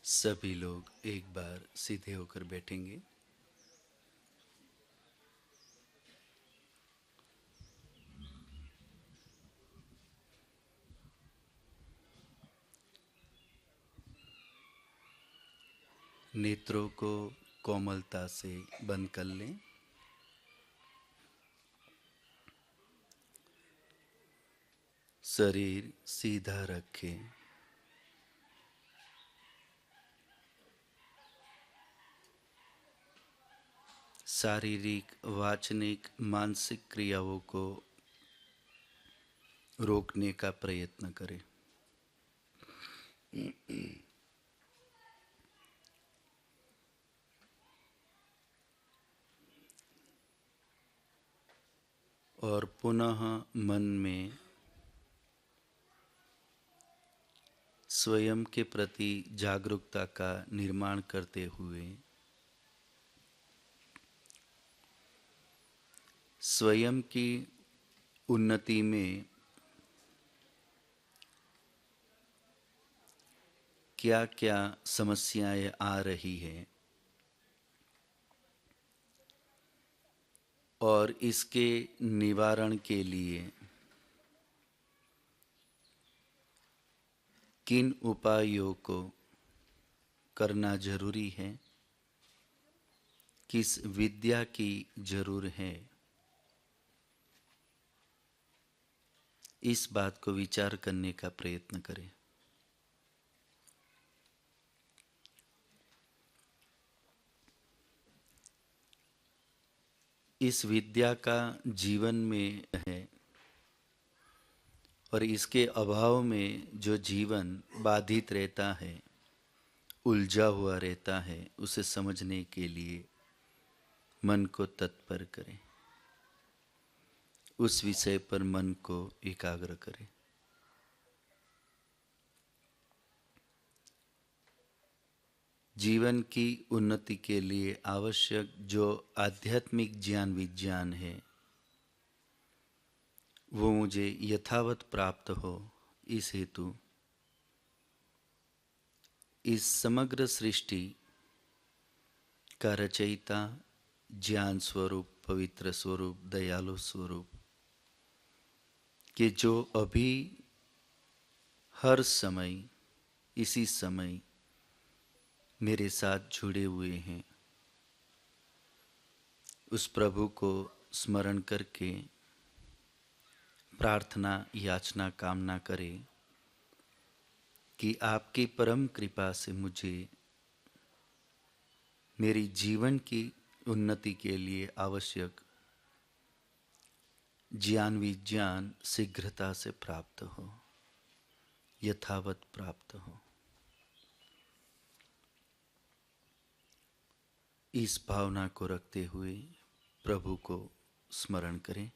सभी लोग एक बार सीधे होकर बैठेंगे। नेत्रों को कोमलता से बंद कर लें। शरीर सीधा रखें। शारीरिक, वाचनिक, मानसिक क्रियाओं को रोकने का प्रयत्न करें। और पुनः मन में स्वयं के प्रति जागरूकता का निर्माण करते हुए स्वयं की उन्नति में क्या क्या समस्याएं आ रही हैं और इसके निवारण के लिए किन उपायों को करना जरूरी है, किस विद्या की जरूर है, इस बात को विचार करने का प्रयत्न करें। इस विद्या का जीवन में है और इसके अभाव में जो जीवन बाधित रहता है, उलझा हुआ रहता है, उसे समझने के लिए मन को तत्पर करें। उस विषय पर मन को एकाग्र करें। जीवन की उन्नति के लिए आवश्यक जो आध्यात्मिक ज्ञान विज्ञान है वो मुझे यथावत प्राप्त हो, इस हेतु इस समग्र सृष्टि का रचयिता, ज्ञान स्वरूप, पवित्र स्वरूप, दयालु स्वरूप कि जो अभी हर समय इसी समय मेरे साथ जुड़े हुए हैं, उस प्रभु को स्मरण करके प्रार्थना, याचना, कामना करें कि आपकी परम कृपा से मुझे मेरी जीवन की उन्नति के लिए आवश्यक ज्ञान विज्ञान शीघ्रता से प्राप्त हो, यथावत प्राप्त हो। इस भावना को रखते हुए प्रभु को स्मरण करें।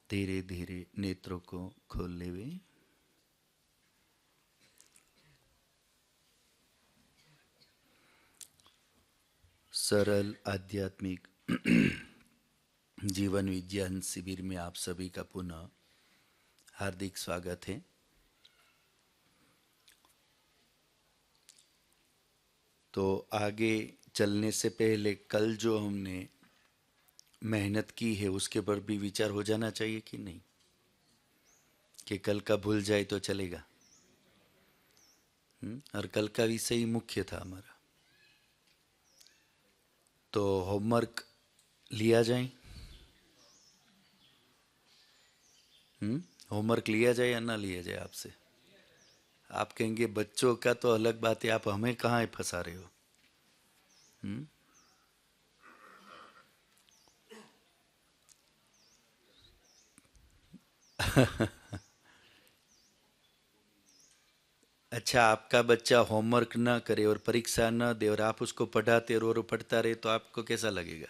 धीरे धीरे नेत्रों को खोल लेवे। सरल आध्यात्मिक जीवन विज्ञान शिविर में आप सभी का पुनः हार्दिक स्वागत है। तो आगे चलने से पहले कल जो हमने मेहनत की है उसके पर भी विचार हो जाना चाहिए कि नहीं, कि कल का भूल जाए तो चलेगा। और कल का विषय ही मुख्य था हमारा, तो होमवर्क लिया जाए। होमवर्क लिया जाए या ना लिया जाए आपसे? आप कहेंगे बच्चों का तो अलग बात है, आप हमें कहाँ फंसा रहे हो। अच्छा, आपका बच्चा होमवर्क न करे और परीक्षा न दे और आप उसको पढ़ाते और वो पढ़ता रहे तो आपको कैसा लगेगा?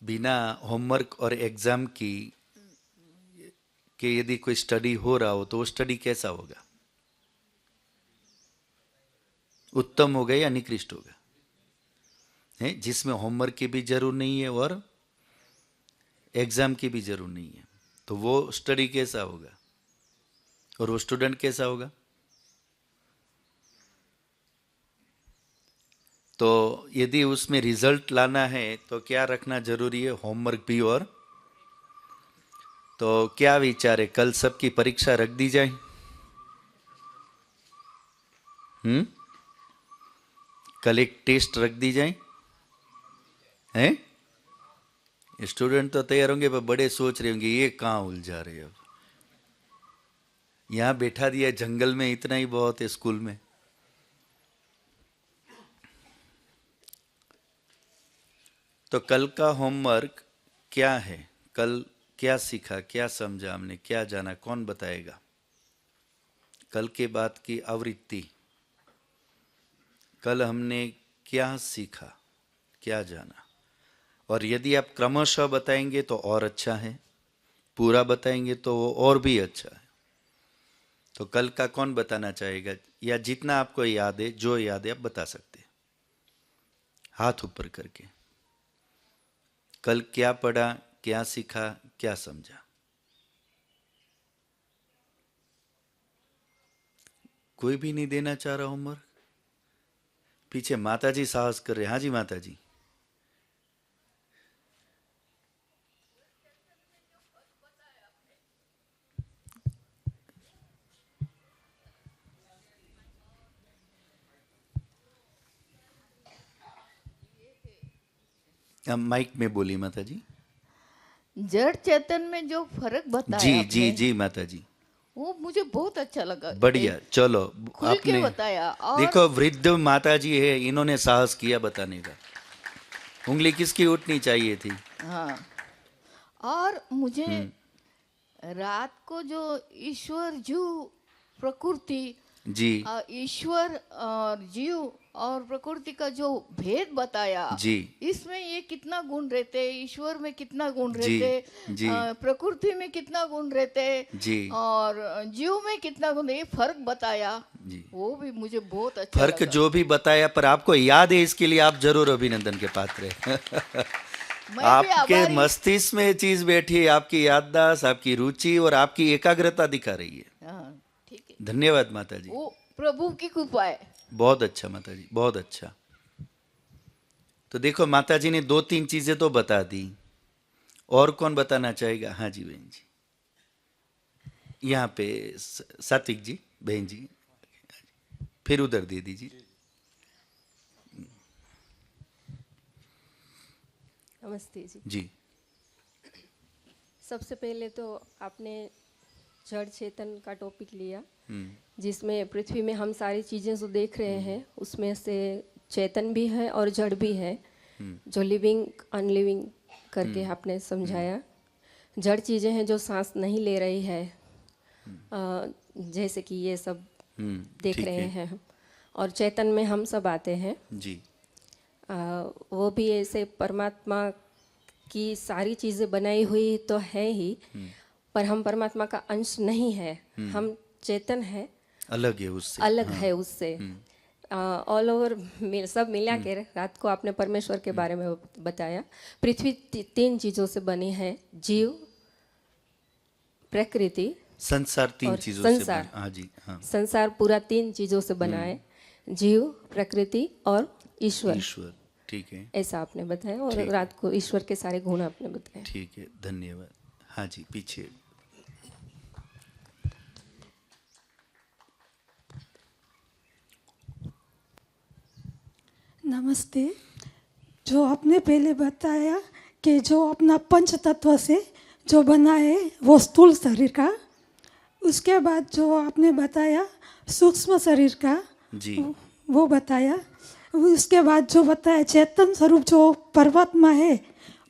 बिना होमवर्क और एग्जाम की कि यदि कोई स्टडी हो रहा हो तो वो स्टडी कैसा होगा? उत्तम होगा या निकृष्ट होगा? है, जिसमें होमवर्क की भी जरूर नहीं है और एग्जाम की भी जरूर नहीं है, तो वो स्टडी कैसा होगा और वो स्टूडेंट कैसा होगा? तो यदि उसमें रिजल्ट लाना है तो क्या रखना जरूरी है? होमवर्क भी और। तो क्या विचार है, कल सबकी परीक्षा रख दी जाए? कल एक टेस्ट रख दी जाए? हैं? स्टूडेंट तो तैयार होंगे पर बड़े सोच रहे होंगे ये कहाँ उलझा रहे, अब यहाँ बैठा दिया जंगल में, इतना ही बहुत है स्कूल में। तो कल का होमवर्क क्या है? कल क्या सीखा, क्या समझा हमने, क्या जाना, कौन बताएगा? कल के बाद की आवृत्ति, कल हमने क्या सीखा, क्या जाना? और यदि आप क्रमशः बताएंगे तो और अच्छा है, पूरा बताएंगे तो वो और भी अच्छा है। तो कल का कौन बताना चाहेगा? या जितना आपको याद है, जो याद है आप बता सकते हैं, हाथ ऊपर करके। कल क्या पढ़ा, क्या सीखा, क्या समझा? कोई भी नहीं देना चाह रहा होमवर्क? पीछे माताजी साहस कर रहे। हाँ जी माताजी। माइक में बोली माताजी। जड़ चेतन में जो फर्क बताया जी आपने, जी जी माताजी, वो मुझे बहुत अच्छा लगा। बढ़िया। चलो खुल के आपने बताया। और देखो, वृद्ध माताजी है, इन्होंने साहस किया बताने का। उंगली किसकी उठनी चाहिए थी? हाँ, और मुझे रात को जो ईश्वर जीव प्रकृति, जी ईश्वर और जीव और प्रकृति का जो भेद बताया जी इसमें ये कितना गुण रहते, ईश्वर में कितना गुण जी रहते, जी प्रकृति में कितना गुण रहते जी और जीव में कितना गुण, ये फर्क बताया जी। वो भी मुझे बहुत अच्छा फर्क लगा। जो भी बताया, पर आपको याद है, इसके लिए आप जरूर अभिनंदन के पात्र हैं। मैं भी आपके आभारी। मस्तिष्क में चीज बैठी है, आपकी याददाश्त, आपकी रुचि और आपकी एकाग्रता दिखा रही है। हाँ, ठीक है, धन्यवाद माताजी, वो प्रभु की कृपा है। बहुत अच्छा माताजी, बहुत अच्छा। तो देखो माताजी ने 2-3 चीजें तो बता दी, और कौन बताना चाहेगा? हाँ जी बहन जी, यहाँ पे सात्विक जी, बहन जी, फिर उधर दे दीजिए। नमस्ते जी। जी सबसे पहले तो आपने जड़ चेतन का टॉपिक लिया, जिसमें पृथ्वी में हम सारी चीज़ें जो देख रहे हैं उसमें से चेतन भी है और जड़ भी है, जो लिविंग अनलिविंग करके आपने समझाया। जड़ चीज़ें हैं जो सांस नहीं ले रही है, जैसे कि ये सब देख रहे हैं, और चेतन में हम सब आते हैं जी। वो भी ऐसे परमात्मा की सारी चीज़ें बनाई हुई तो है ही, पर हम परमात्मा का अंश नहीं है, हम चेतन है, अलग है उससे, अलग है उससे। ऑल ओवर सब मिला के रात को आपने परमेश्वर के बारे में बताया। पृथ्वी 3 चीज़ों से बनी है, जीव, प्रकृति, संसार 3 चीजों से बना। हाँ जी, हाँ। संसार पूरा 3 चीज़ों से बना है, जीव, प्रकृति और ईश्वर। ईश्वर, ठीक है, ऐसा आपने बताया, और रात को ईश्वर के सारे गुण आपने बताए। ठीक है, धन्यवाद। हाँ जी, पीछे। नमस्ते। जो आपने पहले बताया कि जो अपना पंच तत्व से जो बना है वो स्थूल शरीर का, उसके बाद जो आपने बताया सूक्ष्म शरीर का जी, वो बताया, उसके बाद जो बताया चेतन स्वरूप जो परमात्मा है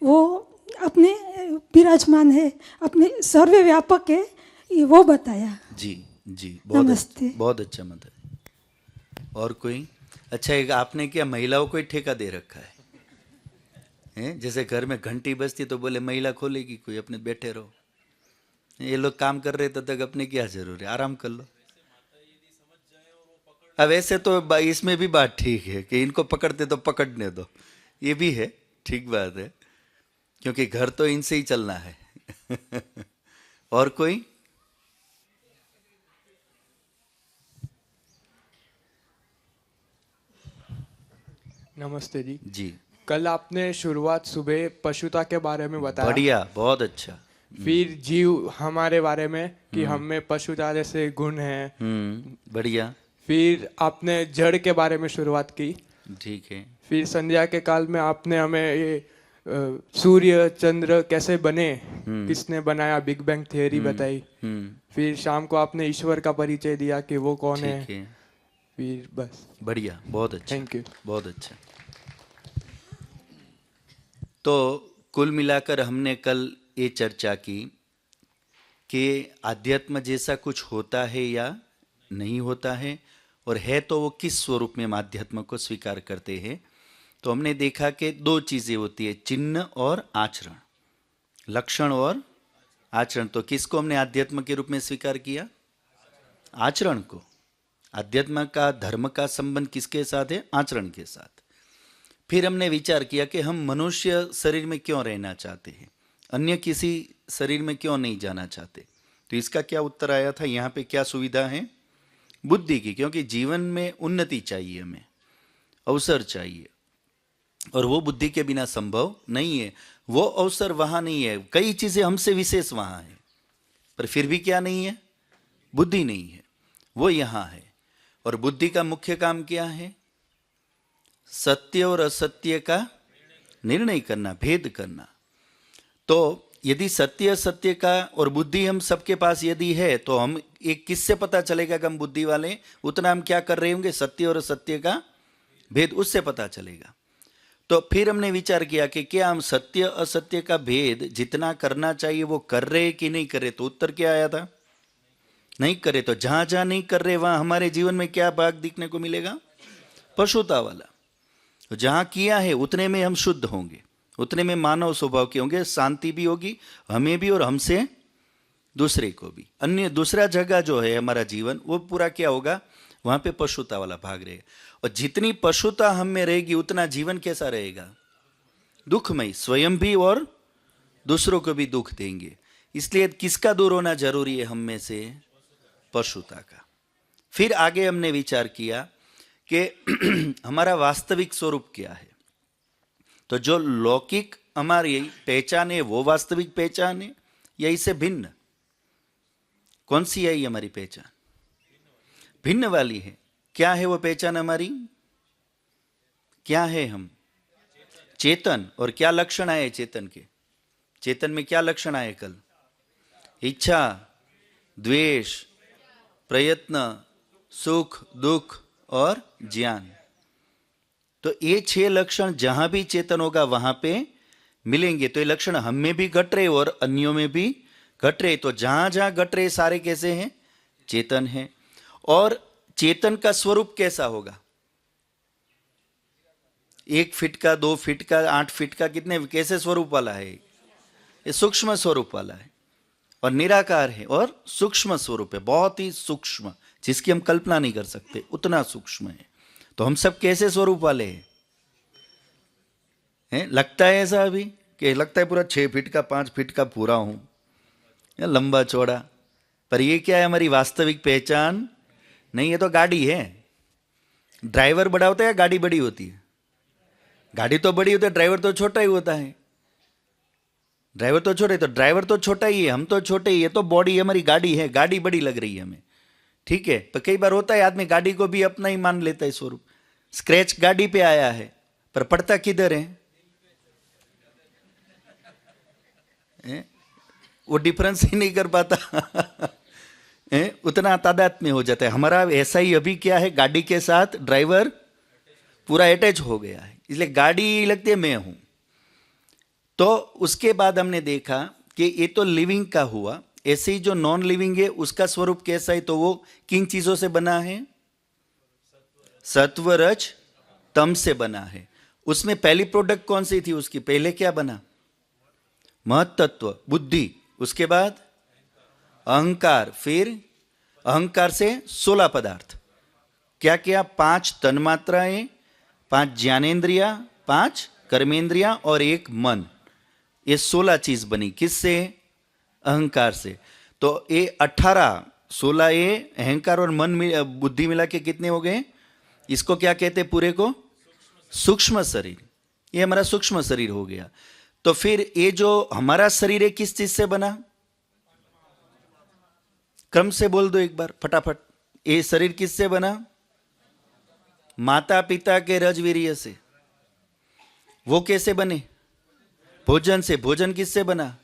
वो अपने विराजमान है, अपने सर्वव्यापक है, ये वो बताया। जी जी, बहुत नमस्ते। अच्छा, बहुत अच्छा मत है। और कोई? अच्छा, एक आपने क्या महिलाओं को ही ठेका दे रखा है? हैं? जैसे घर में घंटी बजती तो बोले महिला खोलेगी, कोई अपने बैठे रहो। ये लोग काम कर रहे तब तक अपने क्या जरूर है, आराम कर लो। अब ऐसे तो इसमें भी बात ठीक है कि इनको पकड़ते तो पकड़ने दो, ये भी है, ठीक बात है, क्योंकि घर तो इनसे ही चलना है। और कोई? नमस्ते जी। जी, कल आपने शुरुआत सुबह पशुता के बारे में बताया, बढ़िया, बहुत अच्छा। फिर जीव हमारे बारे में कि हम में पशुता जैसे गुण हैं, बढ़िया, फिर आपने जड़ के बारे में शुरुआत की, ठीक है। फिर संध्या के काल में आपने हमें ये सूर्य चंद्र कैसे बने, किसने बनाया, बिग बैंग थियरी बताई, फिर शाम को आपने ईश्वर का परिचय दिया कि वो कौन है, ठीक है, फिर बस। बढ़िया, बहुत अच्छा, थैंक यू। बहुत अच्छा। तो कुल मिलाकर हमने कल ये चर्चा की कि आध्यात्म जैसा कुछ होता है या नहीं होता है, और है तो वो किस स्वरूप में हम आध्यात्म को स्वीकार करते हैं। तो हमने देखा कि दो चीज़ें होती है, चिन्ह और आचरण, लक्षण और आचरण। तो किसको हमने आध्यात्म के रूप में स्वीकार किया? आचरण को। आध्यात्म का, धर्म का संबंध किसके साथ है? आचरण के साथ। फिर हमने विचार किया कि हम मनुष्य शरीर में क्यों रहना चाहते हैं, अन्य किसी शरीर में क्यों नहीं जाना चाहते। तो इसका क्या उत्तर आया था? यहाँ पे क्या सुविधा है? बुद्धि की, क्योंकि जीवन में उन्नति चाहिए, हमें अवसर चाहिए, और वो बुद्धि के बिना संभव नहीं है। वो अवसर वहाँ नहीं है, कई चीज़ें हमसे विशेष वहाँ है, पर फिर भी क्या नहीं है? बुद्धि नहीं है, वो यहाँ है। और बुद्धि का मुख्य काम क्या है? सत्य और असत्य का निर्णय करना, भेद करना। तो यदि सत्य असत्य का और बुद्धि हम सबके पास यदि है, तो हम एक किससे पता चलेगा कि हम बुद्धि वाले? उतना हम क्या कर रहे होंगे? सत्य और असत्य का भेद, उससे पता चलेगा। तो फिर हमने विचार किया कि क्या हम सत्य असत्य का भेद जितना करना चाहिए वो कर रहे कि नहीं कर रहे। तो उत्तर क्या आया था? नहीं करे। तो जहां जहां नहीं कर रहे वहां हमारे जीवन में क्या भाग दिखने को मिलेगा? पशुता वाला। तो जहां किया है उतने में हम शुद्ध होंगे, उतने में मानव स्वभाव के होंगे, शांति भी होगी हमें भी और हमसे दूसरे को भी। अन्य दूसरा जगह जो है हमारा जीवन, वो पूरा क्या होगा? वहां पे पशुता वाला भाग रहेगा। और जितनी पशुता हम में रहेगी उतना जीवन कैसा रहेगा? दुखमय, स्वयं भी और दूसरों को भी दुख देंगे। इसलिए किसका दूर होना जरूरी है हम में से? पशुता का। फिर आगे हमने विचार किया कि हमारा वास्तविक स्वरूप क्या है। तो जो लौकिक हमारी पहचान है वो वास्तविक पहचान है या इससे भिन्न? कौन सी है ये हमारी पहचान? भिन्न वाली है। क्या है वो पहचान हमारी? क्या है हम? चेतन। और क्या लक्षण आए चेतन के? चेतन में क्या लक्षण आए कल? इच्छा, द्वेष, प्रयत्न, सुख, दुख और ज्ञान। तो ये 6 लक्षण जहां भी चेतन होगा वहां पे मिलेंगे। तो ये लक्षण हम में भी घट रहे और अन्यों में भी घट रहे। तो जहां जहां घट रहे सारे कैसे हैं? चेतन है। और चेतन का स्वरूप कैसा होगा? 1 फीट का, 2 फीट का, 8 फीट का, कितने कैसे स्वरूप वाला है? ये सूक्ष्म स्वरूप वाला है और निराकार है और सूक्ष्म स्वरूप है, बहुत ही सूक्ष्म, जिसकी हम कल्पना नहीं कर सकते, उतना सूक्ष्म है। तो हम सब कैसे स्वरूप वाले हैं? लगता है ऐसा अभी कि लगता है पूरा 6 फीट का, 5 फीट का पूरा हूं, या लंबा चौड़ा। पर ये क्या है? हमारी वास्तविक पहचान नहीं। है तो गाड़ी है। ड्राइवर बड़ा होता है या गाड़ी बड़ी होती है? गाड़ी तो बड़ी होती है, ड्राइवर तो छोटा ही होता है। ड्राइवर तो छोटे, तो ड्राइवर तो छोटा ही है, हम तो छोटे ही है। तो बॉडी हमारी गाड़ी है, गाड़ी बड़ी लग रही है हमें, ठीक है। पर कई बार होता है आदमी गाड़ी को भी अपना ही मान लेता है स्वरूप। स्क्रैच गाड़ी पे आया है पर पड़ता किधर है? वो डिफरेंस ही नहीं कर पाता। उतना तादात्म्य हो जाता है हमारा। ऐसा ही अभी क्या है, गाड़ी के साथ ड्राइवर पूरा अटैच हो गया है, इसलिए गाड़ी लगती है मैं हूं। तो उसके बाद हमने देखा कि ये तो लिविंग का हुआ, ऐसे ही जो नॉन लिविंग है उसका स्वरूप कैसा है, तो वो किन चीजों से बना है? सत्व रज तम से बना है। उसमें पहली प्रोडक्ट कौन सी थी उसकी? पहले क्या बना? महत्त्व, बुद्धि, उसके बाद अहंकार, फिर अहंकार से 16 पदार्थ। क्या क्या? 5 तन्मात्राएं, 5 ज्ञानेन्द्रिया, 5 कर्मेंद्रिया और 1 मन। ये 16 चीज बनी। किससे? अहंकार से। तो ये 18, 16 ये अहंकार और मन बुद्धि मिला के कितने हो गए? इसको क्या कहते हैं पूरे को? सूक्ष्म शरीर। ये हमारा सूक्ष्म शरीर हो गया। तो फिर ये जो हमारा शरीर है किस चीज से बना? क्रम से बोल दो एक बार फटाफट। ये शरीर किससे बना? माता पिता के रजवीर्य से। वो कैसे बने? भोजन से। भोजन किससे बना?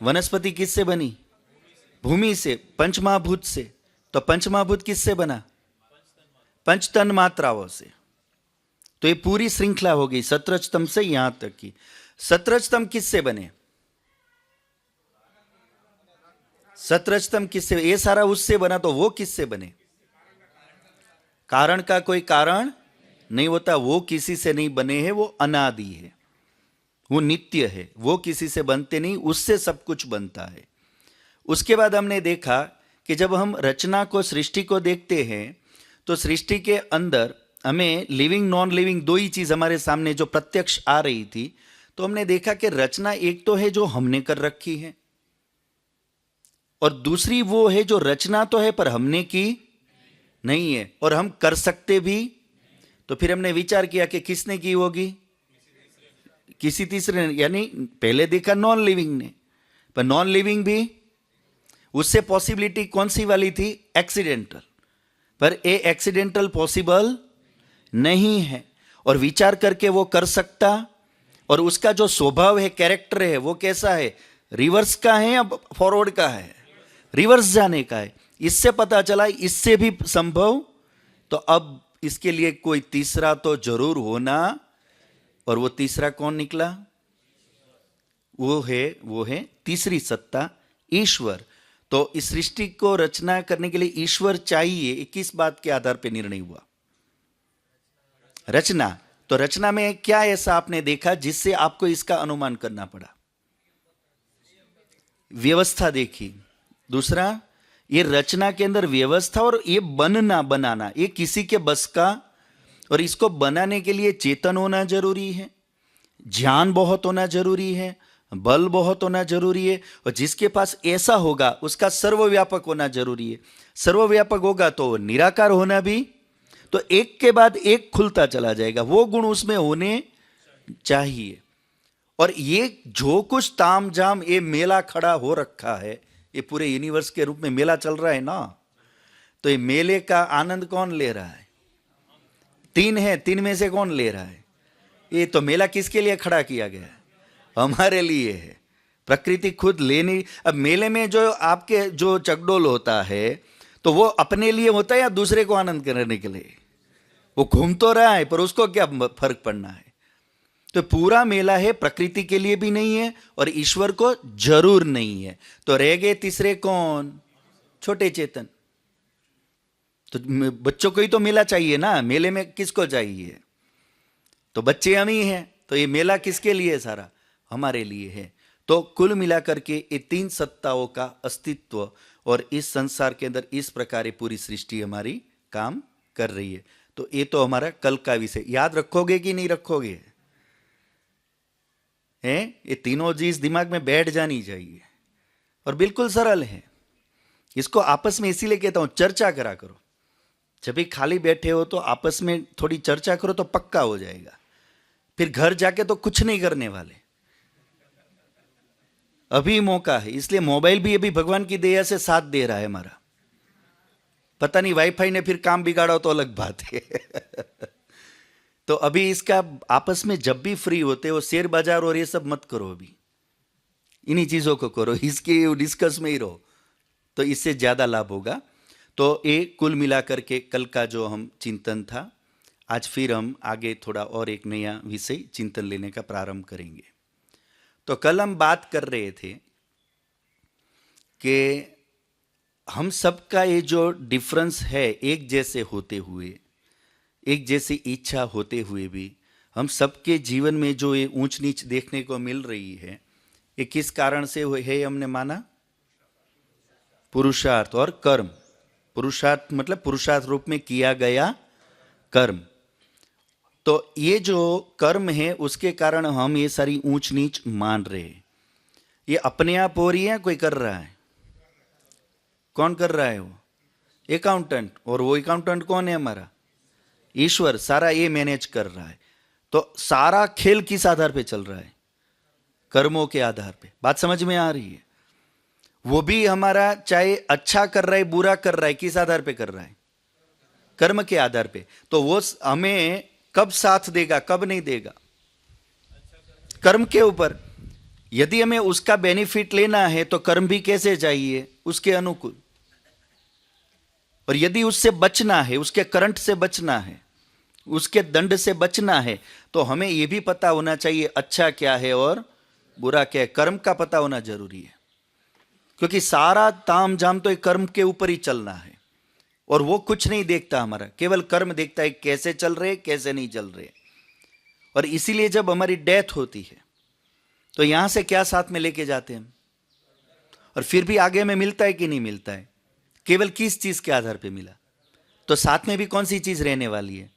वनस्पति किससे बनी? भूमि से। पंचमहाभूत से। तो पंचमहाभूत किससे बना? पंच तन मात्राओं से। तो ये पूरी श्रृंखला हो गई सत्रजतम से यहां तक की। सत्रजतम किससे बने? सत्रजतम किससे? ये सारा उससे बना, तो वो किससे बने? कारण का कोई कारण नहीं होता, वो किसी से नहीं बने हैं, वो अनादि है, वो नित्य है, वो किसी से बनते नहीं, उससे सब कुछ बनता है। उसके बाद हमने देखा कि जब हम रचना को, सृष्टि को देखते हैं तो सृष्टि के अंदर हमें लिविंग नॉन लिविंग दो ही चीज हमारे सामने जो प्रत्यक्ष आ रही थी। तो हमने देखा कि रचना एक तो है जो हमने कर रखी है, और दूसरी वो है जो रचना तो है पर हमने की नहीं है और हम कर सकते भी। तो फिर हमने विचार किया कि किसने की होगी? किसी तीसरे ने। यानी पहले देखा नॉन लिविंग ने, पर नॉन लिविंग भी उससे पॉसिबिलिटी कौन सी वाली थी? एक्सीडेंटल। पर ये एक्सीडेंटल पॉसिबल नहीं है, और विचार करके वो कर सकता, और उसका जो स्वभाव है, कैरेक्टर है, वो कैसा है? रिवर्स का है या फॉरवर्ड का है? रिवर्स जाने का है। इससे पता चला इससे भी संभव। तो अब इसके लिए कोई तीसरा तो जरूर होना, और वो तीसरा कौन निकला? वो है तीसरी सत्ता, ईश्वर। तो इस सृष्टि को रचना करने के लिए ईश्वर चाहिए। किस बात के आधार पर निर्णय हुआ? रचना। तो रचना में क्या ऐसा आपने देखा जिससे आपको इसका अनुमान करना पड़ा? व्यवस्था देखी। दूसरा, ये रचना के अंदर व्यवस्था, और ये बनना, बनाना, ये किसी के बस का, और इसको बनाने के लिए चेतन होना जरूरी है, ज्ञान बहुत होना जरूरी है, बल बहुत होना जरूरी है, और जिसके पास ऐसा होगा उसका सर्वव्यापक होना जरूरी है। सर्वव्यापक होगा तो निराकार होना भी, तो एक के बाद एक खुलता चला जाएगा, वो गुण उसमें होने चाहिए। और ये जो कुछ ताम झाम ये मेला खड़ा हो रखा है, ये पूरे यूनिवर्स के रूप में मेला चल रहा है ना, तो ये मेले का आनंद कौन ले रहा है? 3 है, 3 में से कौन ले रहा है? ये तो मेला किसके लिए खड़ा किया गया है? हमारे लिए है। प्रकृति खुद ले नहीं। अब मेले में जो आपके जो चकडोल होता है, तो वो अपने लिए होता है या दूसरे को आनंद करने के लिए? वो घूम तो रहा है, पर उसको क्या फर्क पड़ना है? तो पूरा मेला है, प्रकृति के लिए भी नहीं है और ईश्वर को जरूर नहीं है। तो रह गए तीसरे कौन? छोटे चेतन। तो बच्चों को ही तो मेला चाहिए ना, मेले में किसको चाहिए? तो बच्चे हम ही हैं। तो ये मेला किसके लिए है? सारा हमारे लिए है। तो कुल मिलाकर के ये 3 सत्ताओं का अस्तित्व, और इस संसार के अंदर इस प्रकार पूरी सृष्टि हमारी काम कर रही है। तो ये तो हमारा कल का विषय। याद रखोगे कि नहीं रखोगे? है, ये तीनों चीज दिमाग में बैठ जानी चाहिए, और बिल्कुल सरल है। इसको आपस में इसीलिए कहता हूं चर्चा करा करो। जब भी खाली बैठे हो तो आपस में थोड़ी चर्चा करो तो पक्का हो जाएगा। फिर घर जाके तो कुछ नहीं करने वाले। अभी मौका है, इसलिए मोबाइल भी अभी भगवान की दया से साथ दे रहा है हमारा। पता नहीं वाईफाई ने फिर काम बिगाड़ा तो अलग बात है। तो अभी इसका आपस में जब भी फ्री होते हो, शेयर बाजार और ये सब मत करो, अभी इन्हीं चीजों को करो, इसके डिस्कस में ही रहो, तो इससे ज्यादा लाभ होगा। तो ये कुल मिलाकर के कल का जो हम चिंतन था, आज फिर हम आगे थोड़ा और एक नया विषय चिंतन लेने का प्रारंभ करेंगे। तो कल हम बात कर रहे थे कि हम सबका ये जो डिफरेंस है, एक जैसे होते हुए, एक जैसी इच्छा होते हुए भी हम सबके जीवन में जो ये ऊंच नीच देखने को मिल रही है, ये किस कारण से है हमने माना? पुरुषार्थ और कर्म। पुरुषार्थ मतलब पुरुषार्थ रूप में किया गया कर्म। तो ये जो कर्म है उसके कारण हम ये सारी ऊंच नीच मान रहे हैं। ये अपने आप हो रही है, कोई कर रहा है? कौन कर रहा है? वो अकाउंटेंट। और वो अकाउंटेंट कौन है? हमारा ईश्वर। सारा ये मैनेज कर रहा है। तो सारा खेल किस आधार पे चल रहा है? कर्मों के आधार पे। बात समझ में आ रही है? वो भी हमारा चाहे अच्छा कर रहा है बुरा कर रहा है, किस आधार पे कर रहा है? कर्म के आधार पे। तो वो हमें कब साथ देगा, कब नहीं देगा? कर्म के ऊपर। यदि हमें उसका बेनिफिट लेना है तो कर्म भी कैसे चाहिए? उसके अनुकूल। और यदि उससे बचना है, उसके करंट से बचना है, उसके दंड से बचना है, तो हमें यह भी पता होना चाहिए अच्छा क्या है और बुरा क्या है। कर्म का पता होना जरूरी है, क्योंकि सारा ताम झाम तो एक कर्म के ऊपर ही चलना है। और वो कुछ नहीं देखता हमारा, केवल कर्म देखता है कैसे चल रहे कैसे नहीं चल रहे। और इसीलिए जब हमारी डेथ होती है तो यहां से क्या साथ में लेके जाते हैं हम? और फिर भी आगे में मिलता है कि नहीं मिलता है? केवल किस चीज के आधार पे मिला? तो साथ में भी कौन सी चीज रहने वाली है?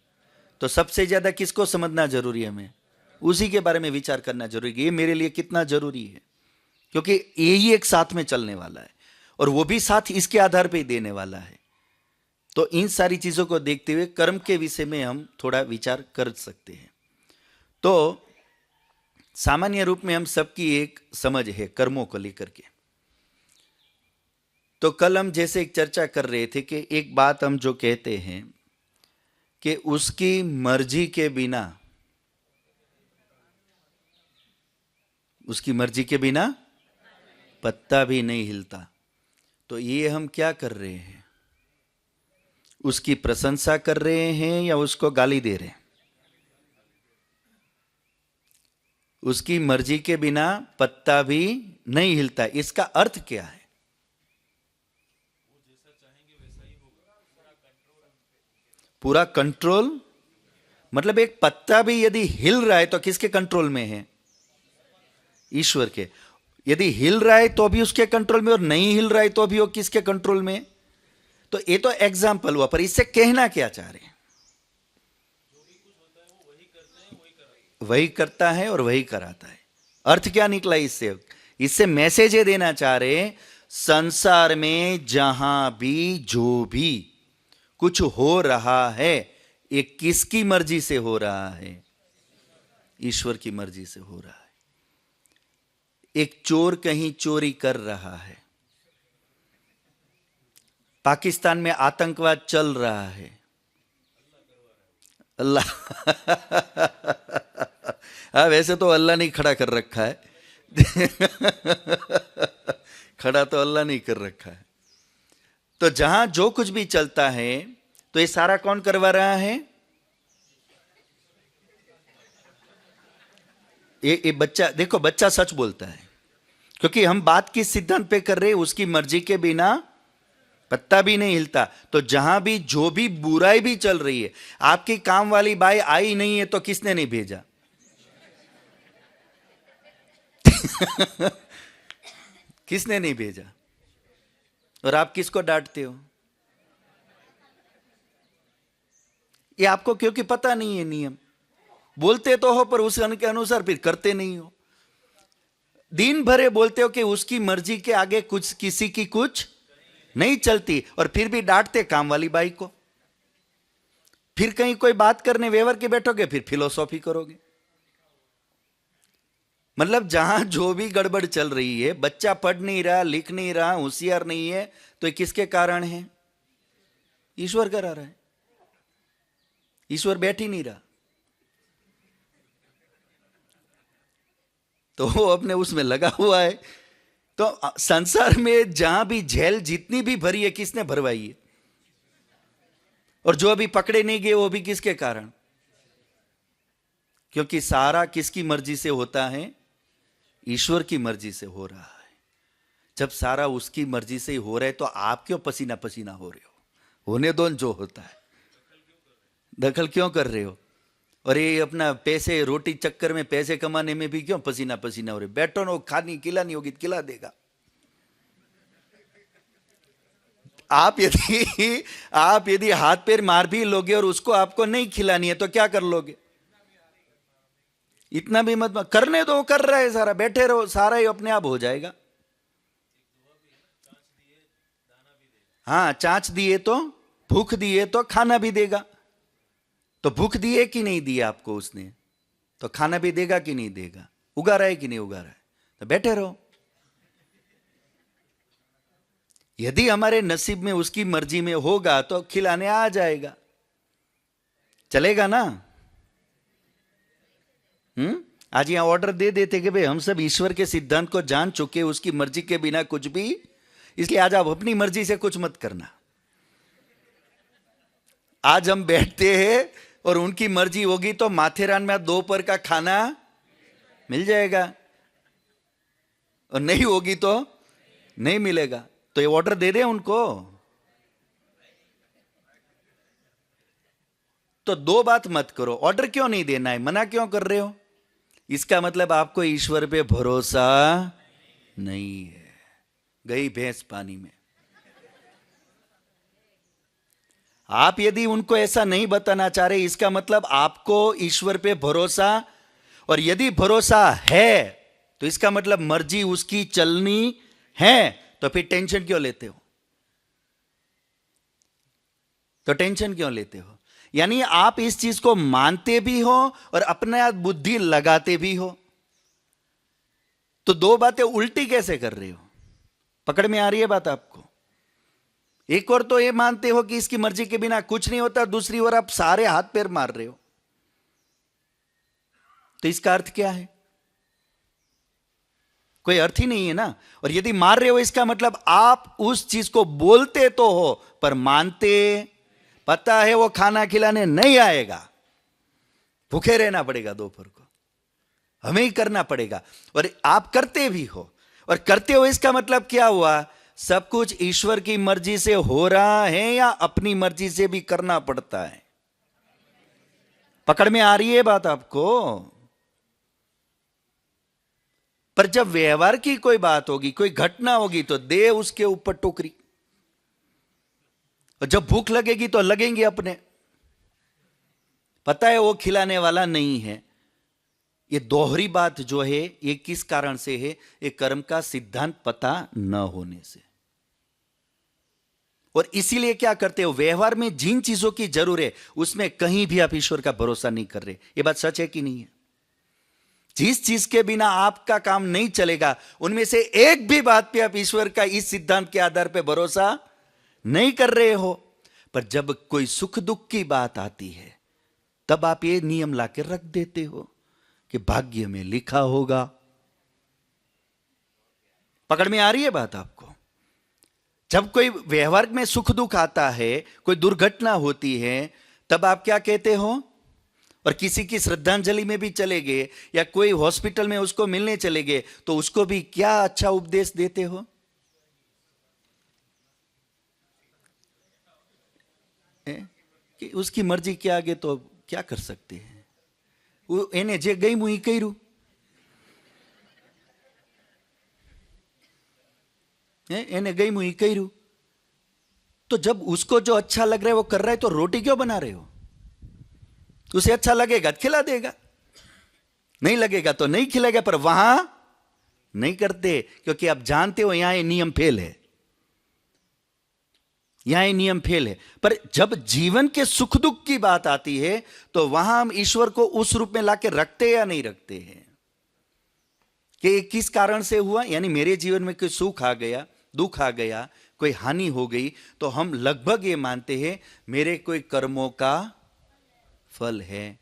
तो सबसे ज्यादा किसको समझना जरूरी है? हमें उसी के बारे में विचार करना जरूरी है। ये मेरे लिए कितना जरूरी है, क्योंकि यही एक साथ में चलने वाला है और वो भी साथ इसके आधार पे ही देने वाला है। तो इन सारी चीजों को देखते हुए कर्म के विषय में हम थोड़ा विचार कर सकते हैं। तो सामान्य रूप में हम सबकी एक समझ है कर्मों को लेकर के। तो कल हम जैसे एक चर्चा कर रहे थे कि एक बात हम जो कहते हैं कि उसकी मर्जी के बिना, उसकी मर्जी के बिना पत्ता भी नहीं हिलता। तो ये हम क्या कर रहे हैं? उसकी प्रशंसा कर रहे हैं या उसको गाली दे रहे हैं? उसकी मर्जी के बिना पत्ता भी नहीं हिलता, इसका अर्थ क्या है? पूरा कंट्रोल। मतलब एक पत्ता भी यदि हिल रहा है तो किसके कंट्रोल में है? ईश्वर के। यदि हिल रहा है तो भी उसके कंट्रोल में, और नहीं हिल रहा है तो भी वो किसके कंट्रोल में? तो ये तो एग्जाम्पल हुआ, पर इससे कहना क्या चाह रहे हैं? वही करता है और वही कराता है। अर्थ क्या निकला इससे? इससे मैसेज ये देना चाह रहे हैं, संसार में जहां भी जो भी कुछ हो रहा है ये किसकी मर्जी से हो रहा है? ईश्वर की मर्जी से हो रहा है। एक चोर कहीं चोरी कर रहा है, पाकिस्तान में आतंकवाद चल रहा है, अल्लाह हाँ, वैसे तो अल्लाह नहीं खड़ा कर रखा है खड़ा तो अल्लाह नहीं कर रखा है। तो जहां जो कुछ भी चलता है तो ये सारा कौन करवा रहा है? ये बच्चा, देखो बच्चा सच बोलता है, क्योंकि हम बात किस सिद्धांत पे कर रहे हैं? उसकी मर्जी के बिना पत्ता भी नहीं हिलता। तो जहां भी जो भी बुराई भी चल रही है, आपकी काम वाली बाई आई नहीं है तो किसने नहीं भेजा? किसने नहीं भेजा? और आप किसको डांटते हो? ये आपको क्योंकि पता नहीं है नियम। बोलते तो हो पर उसके अनुसार फिर करते नहीं हो। दिन भरे बोलते हो कि उसकी मर्जी के आगे कुछ किसी की कुछ नहीं चलती, और फिर भी डांटते काम वाली बाई को। फिर कहीं कोई बात करने व्यवहार के बैठोगे, फिर फिलोसॉफी करोगे। मतलब जहां जो भी गड़बड़ चल रही है, बच्चा पढ़ नहीं रहा, लिख नहीं रहा, होशियार नहीं है, तो ये किसके कारण है? ईश्वर करा रहा है। ईश्वर बैठ ही नहीं रहा, तो वो अपने उसमें लगा हुआ है। तो संसार में जहां भी झेल जितनी भी भरी है, किसने भरवाई है? और जो अभी पकड़े नहीं गए वो भी किसके कारण? क्योंकि सारा किसकी मर्जी से होता है? ईश्वर की मर्जी से हो रहा है। जब सारा उसकी मर्जी से ही हो रहा है तो आप क्यों पसीना पसीना हो रहे हो? होने दो जो होता है, दखल क्यों कर रहे हो? और ये अपना पैसे रोटी चक्कर में पैसे कमाने में भी क्यों पसीना पसीना हो रहे? बैठो ना, खानी खिलानी होगी तो खिला देगा। आप यदि हाथ पैर मार भी लोगे और उसको आपको नहीं खिलानी है तो क्या कर लोगे? इतना भी मत करने दो, कर रहा है सारा, बैठे रहो, सारा ही अपने आप हो जाएगा। हाँ, चांच दिए तो, भूख दिए तो खाना भी देगा। तो भूख दिए कि नहीं दिया आपको उसने, तो खाना भी देगा कि नहीं देगा? उगा रहा है कि नहीं उगा रहा है? तो बैठे रहो। यदि हमारे नसीब में उसकी मर्जी में होगा तो खिलाने आ जाएगा, चलेगा ना? आज यहां ऑर्डर दे देते कि भाई हम सब ईश्वर के सिद्धांत को जान चुके, उसकी मर्जी के बिना कुछ भी, इसलिए आज आप अपनी मर्जी से कुछ मत करना। आज हम बैठते हैं और उनकी मर्जी होगी तो माथेरान में दोपहर का खाना मिल जाएगा, और नहीं होगी तो नहीं मिलेगा। तो ये ऑर्डर दे दे उनको। तो दो बात मत करो, ऑर्डर क्यों नहीं देना है, मना क्यों कर रहे हो? इसका मतलब आपको ईश्वर पे भरोसा नहीं है। गई भैंस पानी में। आप यदि उनको ऐसा नहीं बताना चाह रहे, इसका मतलब आपको ईश्वर पे भरोसा, और यदि भरोसा है तो इसका मतलब मर्जी उसकी चलनी है, तो फिर टेंशन क्यों लेते हो? तो टेंशन क्यों लेते हो? यानी आप इस चीज को मानते भी हो और अपने बुद्धि लगाते भी हो। तो दो बातें उल्टी कैसे कर रहे हो? पकड़ में आ रही है बात आपको? एक और तो ये मानते हो कि इसकी मर्जी के बिना कुछ नहीं होता, दूसरी ओर आप सारे हाथ पैर मार रहे हो। तो इसका अर्थ क्या है? कोई अर्थ ही नहीं है ना। और यदि मार रहे हो इसका मतलब आप उस चीज को बोलते तो हो पर मानते, पता है वो खाना खिलाने नहीं आएगा, भूखे रहना पड़ेगा दोपहर को, हमें ही करना पड़ेगा, और आप करते भी हो। और करते हो इसका मतलब क्या हुआ? सब कुछ ईश्वर की मर्जी से हो रहा है या अपनी मर्जी से भी करना पड़ता है? पकड़ में आ रही है बात आपको? पर जब व्यवहार की कोई बात होगी, कोई घटना होगी, तो दे उसके ऊपर टोकरी। और जब भूख लगेगी तो लगेंगे अपने, पता है वो खिलाने वाला नहीं है। ये दोहरी बात जो है ये किस कारण से है? ये कर्म का सिद्धांत पता न होने से। और इसीलिए क्या करते हो, व्यवहार में जिन चीजों की जरूरत है उसमें कहीं भी आप ईश्वर का भरोसा नहीं कर रहे। ये बात सच है कि नहीं है? जिस चीज के बिना आपका काम नहीं चलेगा, उनमें से एक भी बात पे आप ईश्वर का इस सिद्धांत के आधार पे भरोसा नहीं कर रहे हो। पर जब कोई सुख दुख की बात आती है तब आप ये नियम लाकर रख देते हो कि भाग्य में लिखा होगा। पकड़ में आ रही है बात आपको? जब कोई व्यवहार में सुख दुख आता है, कोई दुर्घटना होती है, तब आप क्या कहते हो? और किसी की श्रद्धांजलि में भी चले गए या कोई हॉस्पिटल में उसको मिलने चले गए तो उसको भी क्या अच्छा उपदेश देते हो? कि उसकी मर्जी के आगे तो क्या कर सकते हैं, वो एने जे गई मुई करू, एने गई मुई करू। तो जब उसको जो अच्छा लग रहा है वो कर रहा है, तो रोटी क्यों बना रहे हो? उसे अच्छा लगेगा तो खिला देगा, नहीं लगेगा तो नहीं खिलाएगा। पर वहां नहीं करते, क्योंकि आप जानते हो यहां ये नियम फेल है, यहां ये नियम फेल है। पर जब जीवन के सुख दुख की बात आती है तो वहां हम ईश्वर को उस रूप में लाके रखते या नहीं रखते हैं कि किस कारण से हुआ। यानी मेरे जीवन में कोई सुख आ गया, दुख आ गया, कोई हानि हो गई, तो हम लगभग ये मानते हैं मेरे कोई कर्मों का फल है।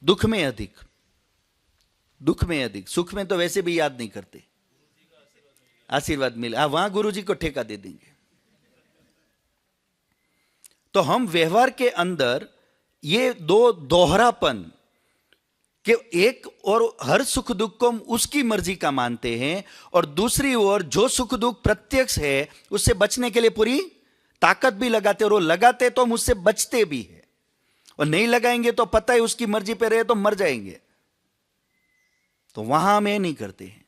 दुख में अधिक, दुख में अधिक, सुख में तो वैसे भी याद नहीं करते। आशीर्वाद मिले, वहां गुरु जी को ठेका दे देंगे। तो हम व्यवहार के अंदर ये दो दोहरापन कि एक और हर सुख दुख को हम उसकी मर्जी का मानते हैं, और दूसरी ओर जो सुख दुख प्रत्यक्ष है उससे बचने के लिए पूरी ताकत भी लगाते, और वो लगाते तो हम उससे बचते भी है, और नहीं लगाएंगे तो पता है उसकी मर्जी पे रहे तो मर जाएंगे। तो वहां हम ये नहीं करते हैं।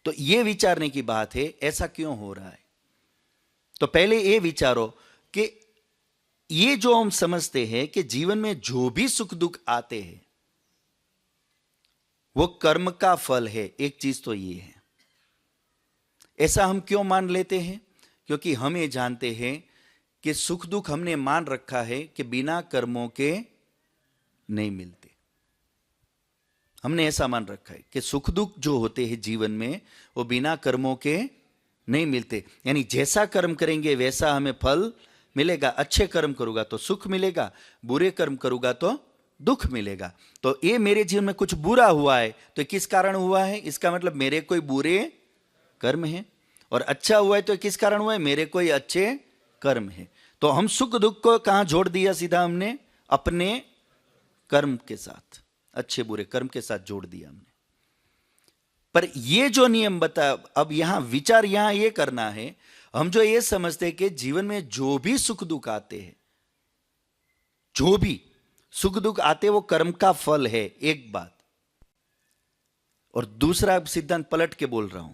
तो ये विचारने की बात है ऐसा क्यों हो रहा है। तो पहले ये विचारो कि ये जो हम समझते हैं कि जीवन में जो भी सुख दुख आते हैं वो कर्म का फल है, एक चीज तो ये है। ऐसा हम क्यों मान लेते हैं? क्योंकि हम ये जानते हैं कि सुख दुख हमने मान रखा है कि बिना कर्मों के नहीं मिलते। हमने ऐसा मान रखा है कि सुख दुख जो होते हैं जीवन में वो बिना कर्मों के नहीं मिलते। यानी जैसा कर्म करेंगे वैसा हमें फल मिलेगा। अच्छे कर्म करूंगा तो सुख मिलेगा, बुरे कर्म करूंगा तो दुख मिलेगा। तो ये मेरे जीवन में कुछ बुरा हुआ है तो किस कारण हुआ है? इसका मतलब मेरे कोई बुरे कर्म है। और अच्छा हुआ है तो किस कारण हुआ है? मेरे कोई अच्छे कर्म है। तो हम सुख दुख को कहां जोड़ दिया? सीधा हमने अपने कर्म के साथ, अच्छे बुरे कर्म के साथ जोड़ दिया हमने। पर ये जो नियम बता, अब यहां विचार यहां ये करना है, हम जो ये समझते हैं कि जीवन में जो भी सुख दुख आते हैं, जो भी सुख दुख आते वो कर्म का फल है, एक बात। और दूसरा सिद्धांत पलट के बोल रहा हूं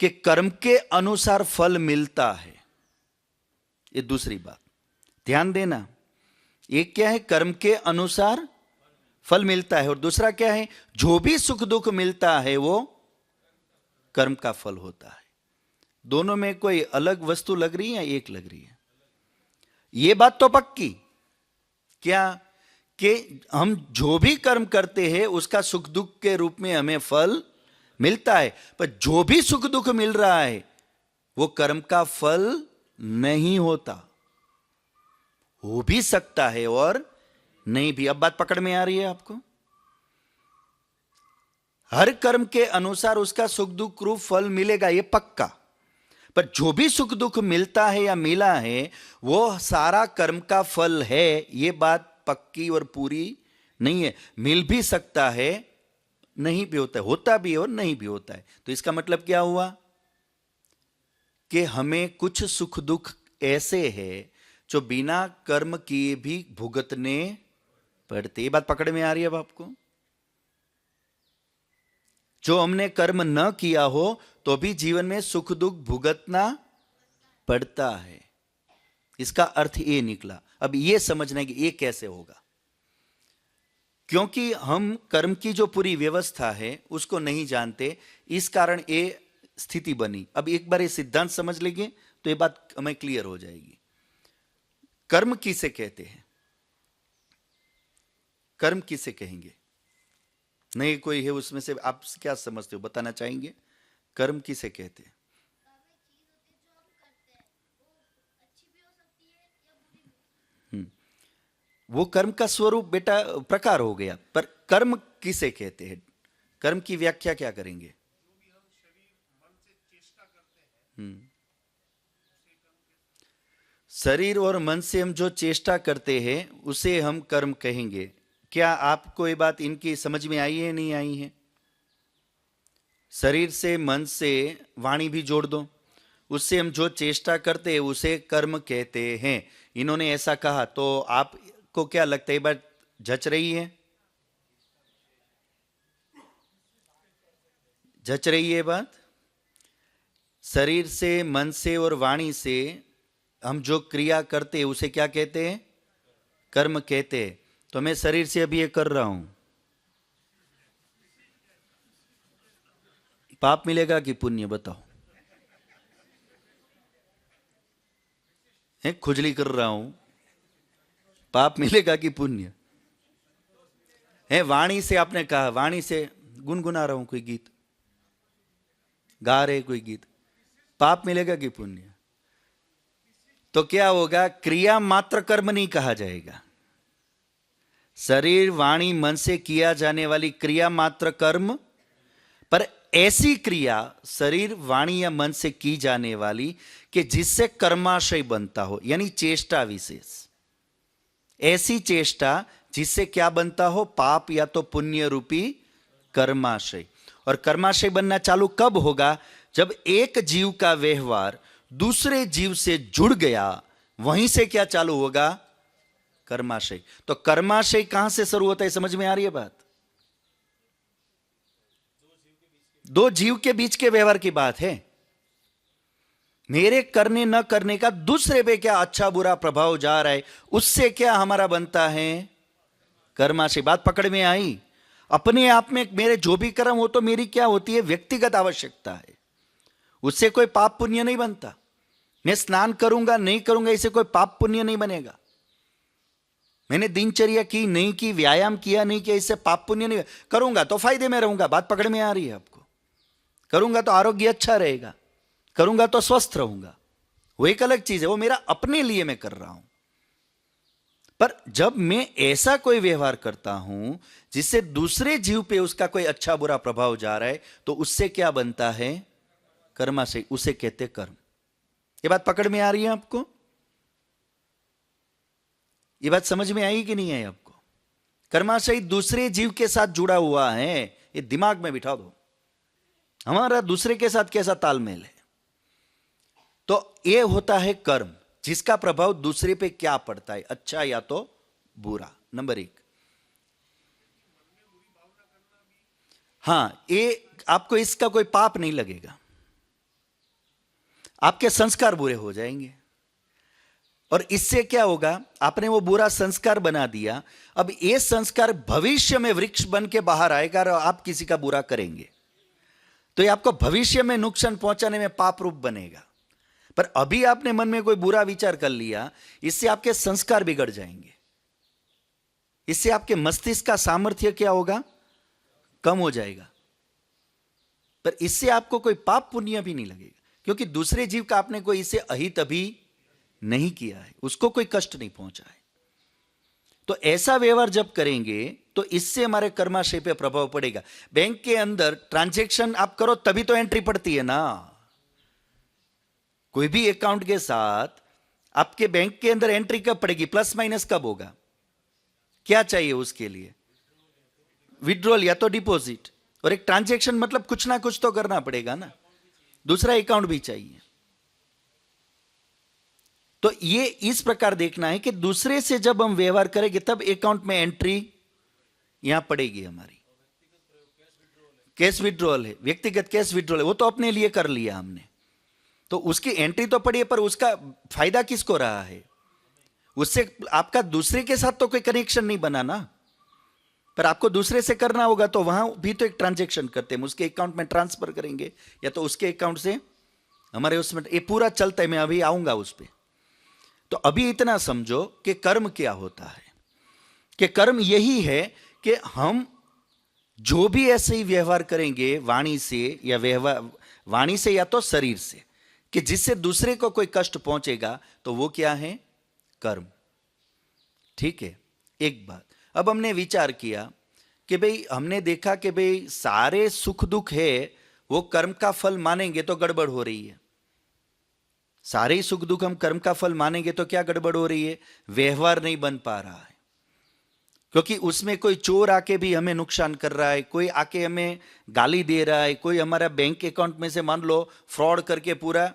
कि कर्म के अनुसार फल मिलता है, ये दूसरी बात ध्यान देना। एक क्या है? कर्म के अनुसार फल मिलता है, और दूसरा क्या है? जो भी सुख दुख मिलता है वो कर्म का फल होता है। दोनों में कोई अलग वस्तु लग रही है या एक लग रही है? ये बात तो पक्की क्या कि हम जो भी कर्म करते हैं उसका सुख दुख के रूप में हमें फल मिलता है, पर जो भी सुख दुख मिल रहा है वो कर्म का फल नहीं होता। हो भी सकता है और नहीं भी। अब बात पकड़ में आ रही है आपको? हर कर्म के अनुसार उसका सुख दुख रूप फल मिलेगा, ये पक्का। पर जो भी सुख दुख मिलता है या मिला है वो सारा कर्म का फल है, ये बात पक्की और पूरी नहीं है। मिल भी सकता है, नहीं भी होता है, होता भी है और नहीं भी होता है। तो इसका मतलब क्या हुआ कि हमें कुछ सुख दुख ऐसे हैं जो बिना कर्म किए भी भुगतने पड़ते। ये बात पकड़ में आ रही है अब आपको? जो हमने कर्म न किया हो तो भी जीवन में सुख दुख भुगतना पड़ता है। इसका अर्थ ये निकला। अब ये समझना है कि ये कैसे होगा, क्योंकि हम कर्म की जो पूरी व्यवस्था है उसको नहीं जानते, इस कारण ये स्थिति बनी। अब एक बार ये सिद्धांत समझ लेंगे तो ये बात हमें क्लियर हो जाएगी। कर्म किसे कहते हैं? कर्म किसे कहेंगे? नहीं कोई है उसमें से, आप क्या समझते हो, बताना चाहेंगे? कर्म किसे कहते हैं? वो कर्म का स्वरूप बेटा प्रकार हो गया, पर कर्म किसे कहते हैं? कर्म की व्याख्या क्या करेंगे? शरीर और मन से हम जो चेष्टा करते हैं उसे हम कर्म कहेंगे। क्या आपको ये बात इनकी समझ में आई है, नहीं आई है? शरीर से मन से वाणी भी जोड़ दो, उससे हम जो चेष्टा करते हैं उसे कर्म कहते हैं। इन्होंने ऐसा कहा तो आपको क्या लगता है, ये बात जच रही है? जच रही है बात? शरीर से, मन से और वाणी से हम जो क्रिया करते हैं उसे क्या कहते हैं? कर्म कहते हैं। तो मैं शरीर से अभी ये कर रहा हूं, पाप मिलेगा कि पुण्य? बताओ। है खुजली कर रहा हूं, पाप मिलेगा कि पुण्य? है वाणी से आपने कहा, वाणी से गुनगुना रहा हूं कोई गीत, गा रहे कोई गीत, पाप मिलेगा कि पुण्य? तो क्या होगा? क्रिया मात्र कर्म नहीं कहा जाएगा। शरीर वाणी मन से किया जाने वाली क्रिया मात्र कर्म, पर ऐसी क्रिया शरीर वाणी या मन से की जाने वाली कि जिससे कर्माशय बनता हो, यानी चेष्टा विशेष। ऐसी चेष्टा जिससे क्या बनता हो? पाप या तो पुण्य रूपी कर्माशय। और कर्माशय बनना चालू कब होगा? जब एक जीव का व्यवहार दूसरे जीव से जुड़ गया, वहीं से क्या चालू होगा? कर्माशय। तो कर्माशय कहां से शुरू होता है? समझ में आ रही है बात? दो जीव के बीच के व्यवहार की बात है। मेरे करने न करने का दूसरे पे क्या अच्छा बुरा प्रभाव जा रहा है, उससे क्या हमारा बनता है? कर्माशय। बात पकड़ में आई? अपने आप में मेरे जो भी कर्म हो तो मेरी क्या होती है? व्यक्तिगत आवश्यकता है, उससे कोई पाप पुण्य नहीं बनता। मैं स्नान करूंगा नहीं करूंगा, इससे कोई पाप पुण्य नहीं बनेगा। मैंने दिनचर्या की नहीं की, व्यायाम किया नहीं किया, इससे पाप पुण्य नहीं। करूंगा तो फायदे में रहूंगा। बात पकड़ में आ रही है आपको? करूंगा तो आरोग्य अच्छा रहेगा, करूंगा तो स्वस्थ रहूंगा, वो एक अलग चीज है, वो मेरा अपने लिए मैं कर रहा हूं। पर जब मैं ऐसा कोई व्यवहार करता हूं जिससे दूसरे जीव पे उसका कोई अच्छा बुरा प्रभाव जा रहा है, तो उससे क्या बनता है? कर्माशय। उसे कहते कर्म। ये बात पकड़ में आ रही है आपको? ये बात समझ में आई कि नहीं है आपको? कर्माशय दूसरे जीव के साथ जुड़ा हुआ है, ये दिमाग में बिठा दो। हमारा दूसरे के साथ कैसा तालमेल है? तो ये होता है कर्म, जिसका प्रभाव दूसरे पे क्या पड़ता है, अच्छा या तो बुरा। नंबर एक। हां, ये आपको इसका कोई पाप नहीं लगेगा, आपके संस्कार बुरे हो जाएंगे। और इससे क्या होगा? आपने वो बुरा संस्कार बना दिया, अब ये संस्कार भविष्य में वृक्ष बन के बाहर आएगा और आप किसी का बुरा करेंगे, तो ये आपको भविष्य में नुकसान पहुंचाने में पाप रूप बनेगा। पर अभी आपने मन में कोई बुरा विचार कर लिया, इससे आपके संस्कार बिगड़ जाएंगे, इससे आपके मस्तिष्क का सामर्थ्य क्या होगा? कम हो जाएगा। पर इससे आपको कोई पाप पुण्य भी नहीं लगेगा, क्योंकि दूसरे जीव का आपने कोई इससे अहित अभी नहीं किया है, उसको कोई कष्ट नहीं पहुंचा है। तो ऐसा व्यवहार जब करेंगे तो इससे हमारे कर्माशय पे प्रभाव पड़ेगा। बैंक के अंदर ट्रांजैक्शन आप करो तभी तो एंट्री पड़ती है ना। कोई भी अकाउंट के साथ आपके बैंक के अंदर एंट्री कब पड़ेगी? प्लस माइनस कब होगा? क्या चाहिए उसके लिए? विड्रॉल या तो डिपॉजिट। और एक ट्रांजैक्शन मतलब कुछ ना कुछ तो करना पड़ेगा ना, दूसरा अकाउंट भी चाहिए। तो ये इस प्रकार देखना है कि दूसरे से जब हम व्यवहार करेंगे तब अकाउंट में एंट्री यहां पड़ेगी हमारी। कैश विड्रॉल है, व्यक्तिगत कैश विड्रॉल है, वो तो अपने लिए कर लिया हमने, तो उसकी एंट्री तो पड़ी है, पर उसका फायदा किसको रहा है? उससे आपका दूसरे के साथ तो कोई कनेक्शन नहीं बना ना, पर आपको दूसरे से करना होगा, तो वहां भी तो एक ट्रांजैक्शन करते हैं, उसके अकाउंट में ट्रांसफर करेंगे या तो उसके अकाउंट से हमारे उसमें, ये पूरा चलता है। मैं अभी आऊंगा उस पर। तो अभी इतना समझो कि कर्म क्या होता है, कि कर्म यही है कि हम जो भी ऐसे ही व्यवहार करेंगे वाणी से या वाणी से या तो शरीर से, कि जिससे दूसरे को कोई कष्ट पहुंचेगा, तो वो क्या है? कर्म। ठीक है, एक बात। अब हमने विचार किया कि भाई, हमने देखा कि भाई सारे सुख दुख है वो कर्म का फल मानेंगे तो गड़बड़ हो रही है। सारे सुख दुख हम कर्म का फल मानेंगे तो क्या गड़बड़ हो रही है? व्यवहार नहीं बन पा रहा है, क्योंकि उसमें कोई चोर आके भी हमें नुकसान कर रहा है, कोई आके हमें गाली दे रहा है, कोई हमारा बैंक अकाउंट में से मान लो फ्रॉड करके पूरा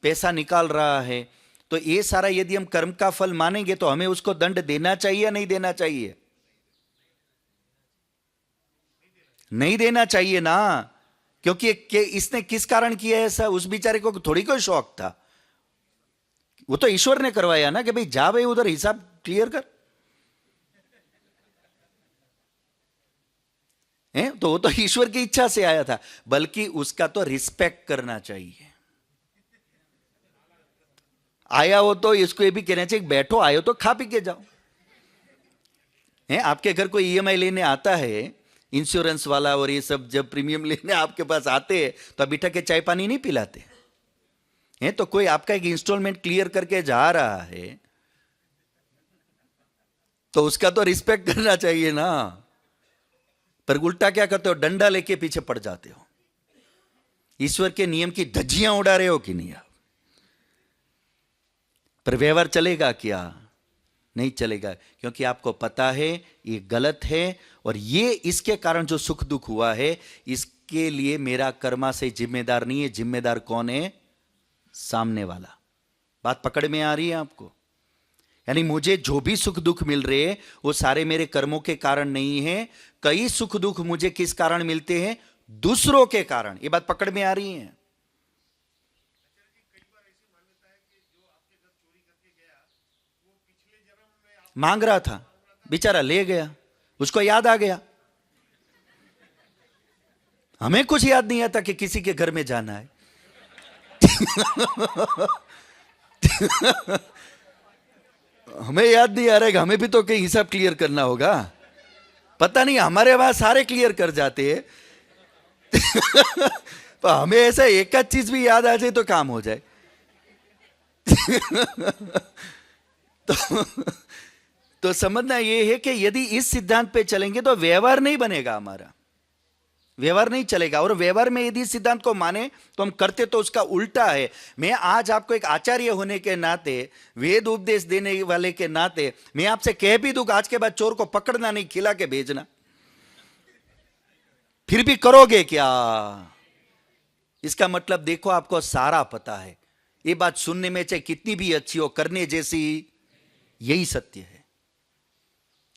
पैसा निकाल रहा है। तो ये सारा यदि हम कर्म का फल मानेंगे तो हमें उसको दंड देना चाहिए या नहीं देना चाहिए? नहीं देना चाहिए ना, क्योंकि इसने किस कारण किया ऐसा? उस बेचारे को थोड़ी कोई शौक था, वो तो ईश्वर ने करवाया ना, कि भाई जा भाई उधर हिसाब क्लियर कर। तो वो तो ईश्वर की इच्छा से आया था, बल्कि उसका तो रिस्पेक्ट करना चाहिए। आया हो तो इसको ये भी कहना चाहिए, बैठो, आयो तो खा पी के जाओ। आपके घर कोई ईएमआई लेने आता है, इंश्योरेंस वाला और ये सब जब प्रीमियम लेने आपके पास आते हैं, तो बिठा के चाय पानी नहीं पिलाते हैं। तो कोई आपका एक इंस्टॉलमेंट क्लियर करके जा रहा है, तो उसका तो रिस्पेक्ट करना चाहिए ना। पर उल्टा क्या करते हो? डंडा लेके पीछे पड़ जाते हो। ईश्वर के नियम की धज्जियां उड़ा रहे हो कि नहीं आप? पर व्यवहार चलेगा क्या? नहीं चलेगा, क्योंकि आपको पता है ये गलत है और ये इसके कारण जो सुख दुख हुआ है इसके लिए मेरा कर्मा से जिम्मेदार नहीं है। जिम्मेदार कौन है? सामने वाला। बात पकड़ में आ रही है आपको? यानी मुझे जो भी सुख दुख मिल रहे हैं वो सारे मेरे कर्मों के कारण नहीं है। कई सुख दुख मुझे किस कारण मिलते हैं? दूसरों के कारण। ये बात पकड़ में आ रही है? मांग रहा था, बेचारा ले गया, उसको याद आ गया। हमें कुछ याद नहीं आता कि किसी के घर में जाना है। हमें याद नहीं आ रहा है कि हमें भी तो कहीं हिसाब क्लियर करना होगा। पता नहीं हमारे वहां सारे क्लियर कर जाते हैं। पर हमें ऐसा एक आध चीज भी याद आ जाए तो काम हो जाए। तो समझना यह है कि यदि इस सिद्धांत पे चलेंगे तो व्यवहार नहीं बनेगा, हमारा व्यवहार नहीं चलेगा। और व्यवहार में यदि सिद्धांत को माने तो हम करते तो उसका उल्टा है। मैं आज आपको एक आचार्य होने के नाते, वेद उपदेश देने वाले के नाते मैं आपसे कह भी दूंगा आज के बाद चोर को पकड़ना नहीं, खिला के भेजना। फिर भी करोगे क्या? इसका मतलब देखो आपको सारा पता है। ये बात सुनने में चाहे कितनी भी अच्छी हो, करने जैसी यही सत्य है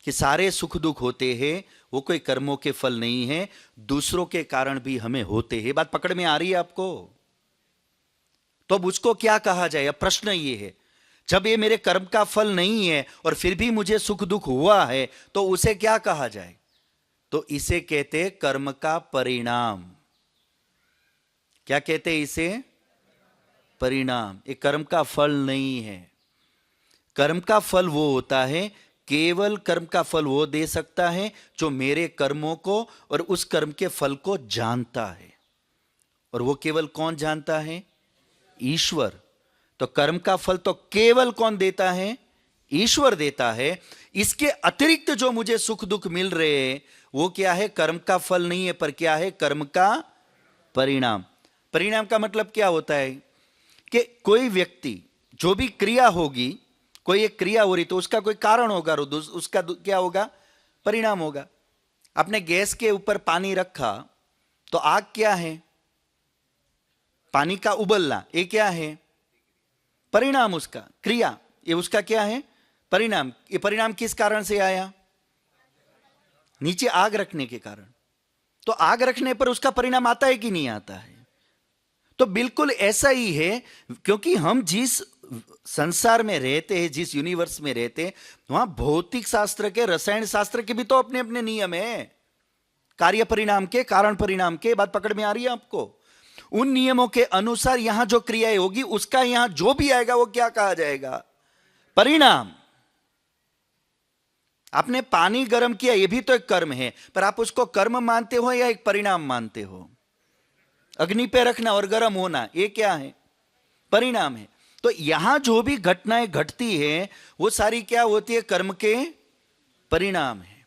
कि सारे सुख दुख होते हैं वो कोई कर्मों के फल नहीं है, दूसरों के कारण भी हमें होते हैं। बात पकड़ में आ रही है आपको? तो अब उसको क्या कहा जाए? अब प्रश्न ये है, जब ये मेरे कर्म का फल नहीं है और फिर भी मुझे सुख दुख हुआ है तो उसे क्या कहा जाए? तो इसे कहते कर्म का परिणाम। क्या कहते हैं इसे? परिणाम। ये कर्म का फल नहीं है। कर्म का फल वो होता है, केवल कर्म का फल वो दे सकता है जो मेरे कर्मों को और उस कर्म के फल को जानता है। और वो केवल कौन जानता है? ईश्वर। तो कर्म का फल तो केवल कौन देता है? ईश्वर देता है। इसके अतिरिक्त जो मुझे सुख दुख मिल रहे हैं वो क्या है? कर्म का फल नहीं है, पर क्या है? कर्म का परिणाम। परिणाम का मतलब क्या होता है कि कोई व्यक्ति जो भी क्रिया होगी, कोई एक क्रिया हो रही तो उसका कोई कारण होगा, उसका क्या होगा? परिणाम होगा। आपने गैस के ऊपर पानी रखा तो आग क्या है? पानी का उबलना। ये क्या है? परिणाम। उसका क्रिया, ये उसका क्या है? परिणाम। ये परिणाम किस कारण से आया? नीचे आग रखने के कारण। तो आग रखने पर उसका परिणाम आता है कि नहीं आता है? तो बिल्कुल ऐसा ही है, क्योंकि हम जिस संसार में रहते हैं, जिस यूनिवर्स में रहते हैं, वहां भौतिक शास्त्र के, रसायन शास्त्र के भी तो अपने अपने नियम है, कार्य परिणाम के, कारण परिणाम के। बात पकड़ में आ रही है आपको? उन नियमों के अनुसार यहां जो क्रियाएं होगी उसका यहां जो भी आएगा वो क्या कहा जाएगा? परिणाम। आपने पानी गर्म किया, यह भी तो एक कर्म है, पर आप उसको कर्म मानते हो या एक परिणाम मानते हो? अग्नि पे रखना और गर्म होना, ये क्या है? परिणाम है। तो यहां जो भी घटनाएं घटती है वो सारी क्या होती है? कर्म के परिणाम है।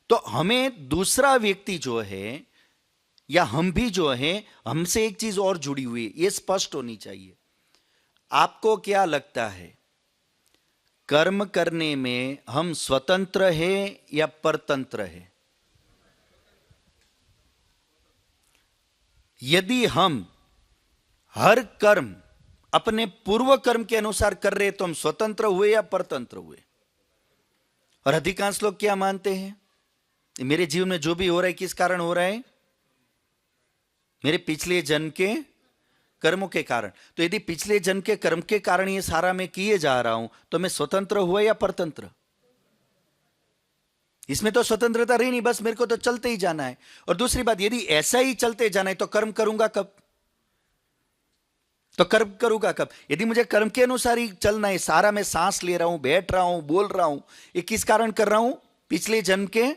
तो हमें दूसरा व्यक्ति जो है या हम भी जो है, हमसे एक चीज और जुड़ी हुई है, ये स्पष्ट होनी चाहिए। आपको क्या लगता है, कर्म करने में हम स्वतंत्र हैं या परतंत्र हैं? यदि हम हर कर्म अपने पूर्व कर्म के अनुसार कर रहे तो हम स्वतंत्र हुए या परतंत्र हुए? और अधिकांश लोग क्या मानते हैं? मेरे जीवन में जो भी हो रहा है किस कारण हो रहा है? मेरे पिछले जन्म के कर्मों के कारण। तो यदि पिछले जन्म के कर्म के कारण ये सारा मैं किए जा रहा हूं तो मैं स्वतंत्र हुआ या परतंत्र? इसमें तो स्वतंत्रता रही नहीं, बस मेरे को तो चलते ही जाना है। और दूसरी बात, यदि ऐसा ही चलते जाना है तो कर्म करूंगा कब? तो कर्म करूंगा कब? यदि मुझे कर्म के अनुसार ही चलना है, सारा मैं सांस ले रहा हूं, बैठ रहा हूं, बोल रहा हूं, ये किस कारण कर रहा हूं? पिछले जन्म के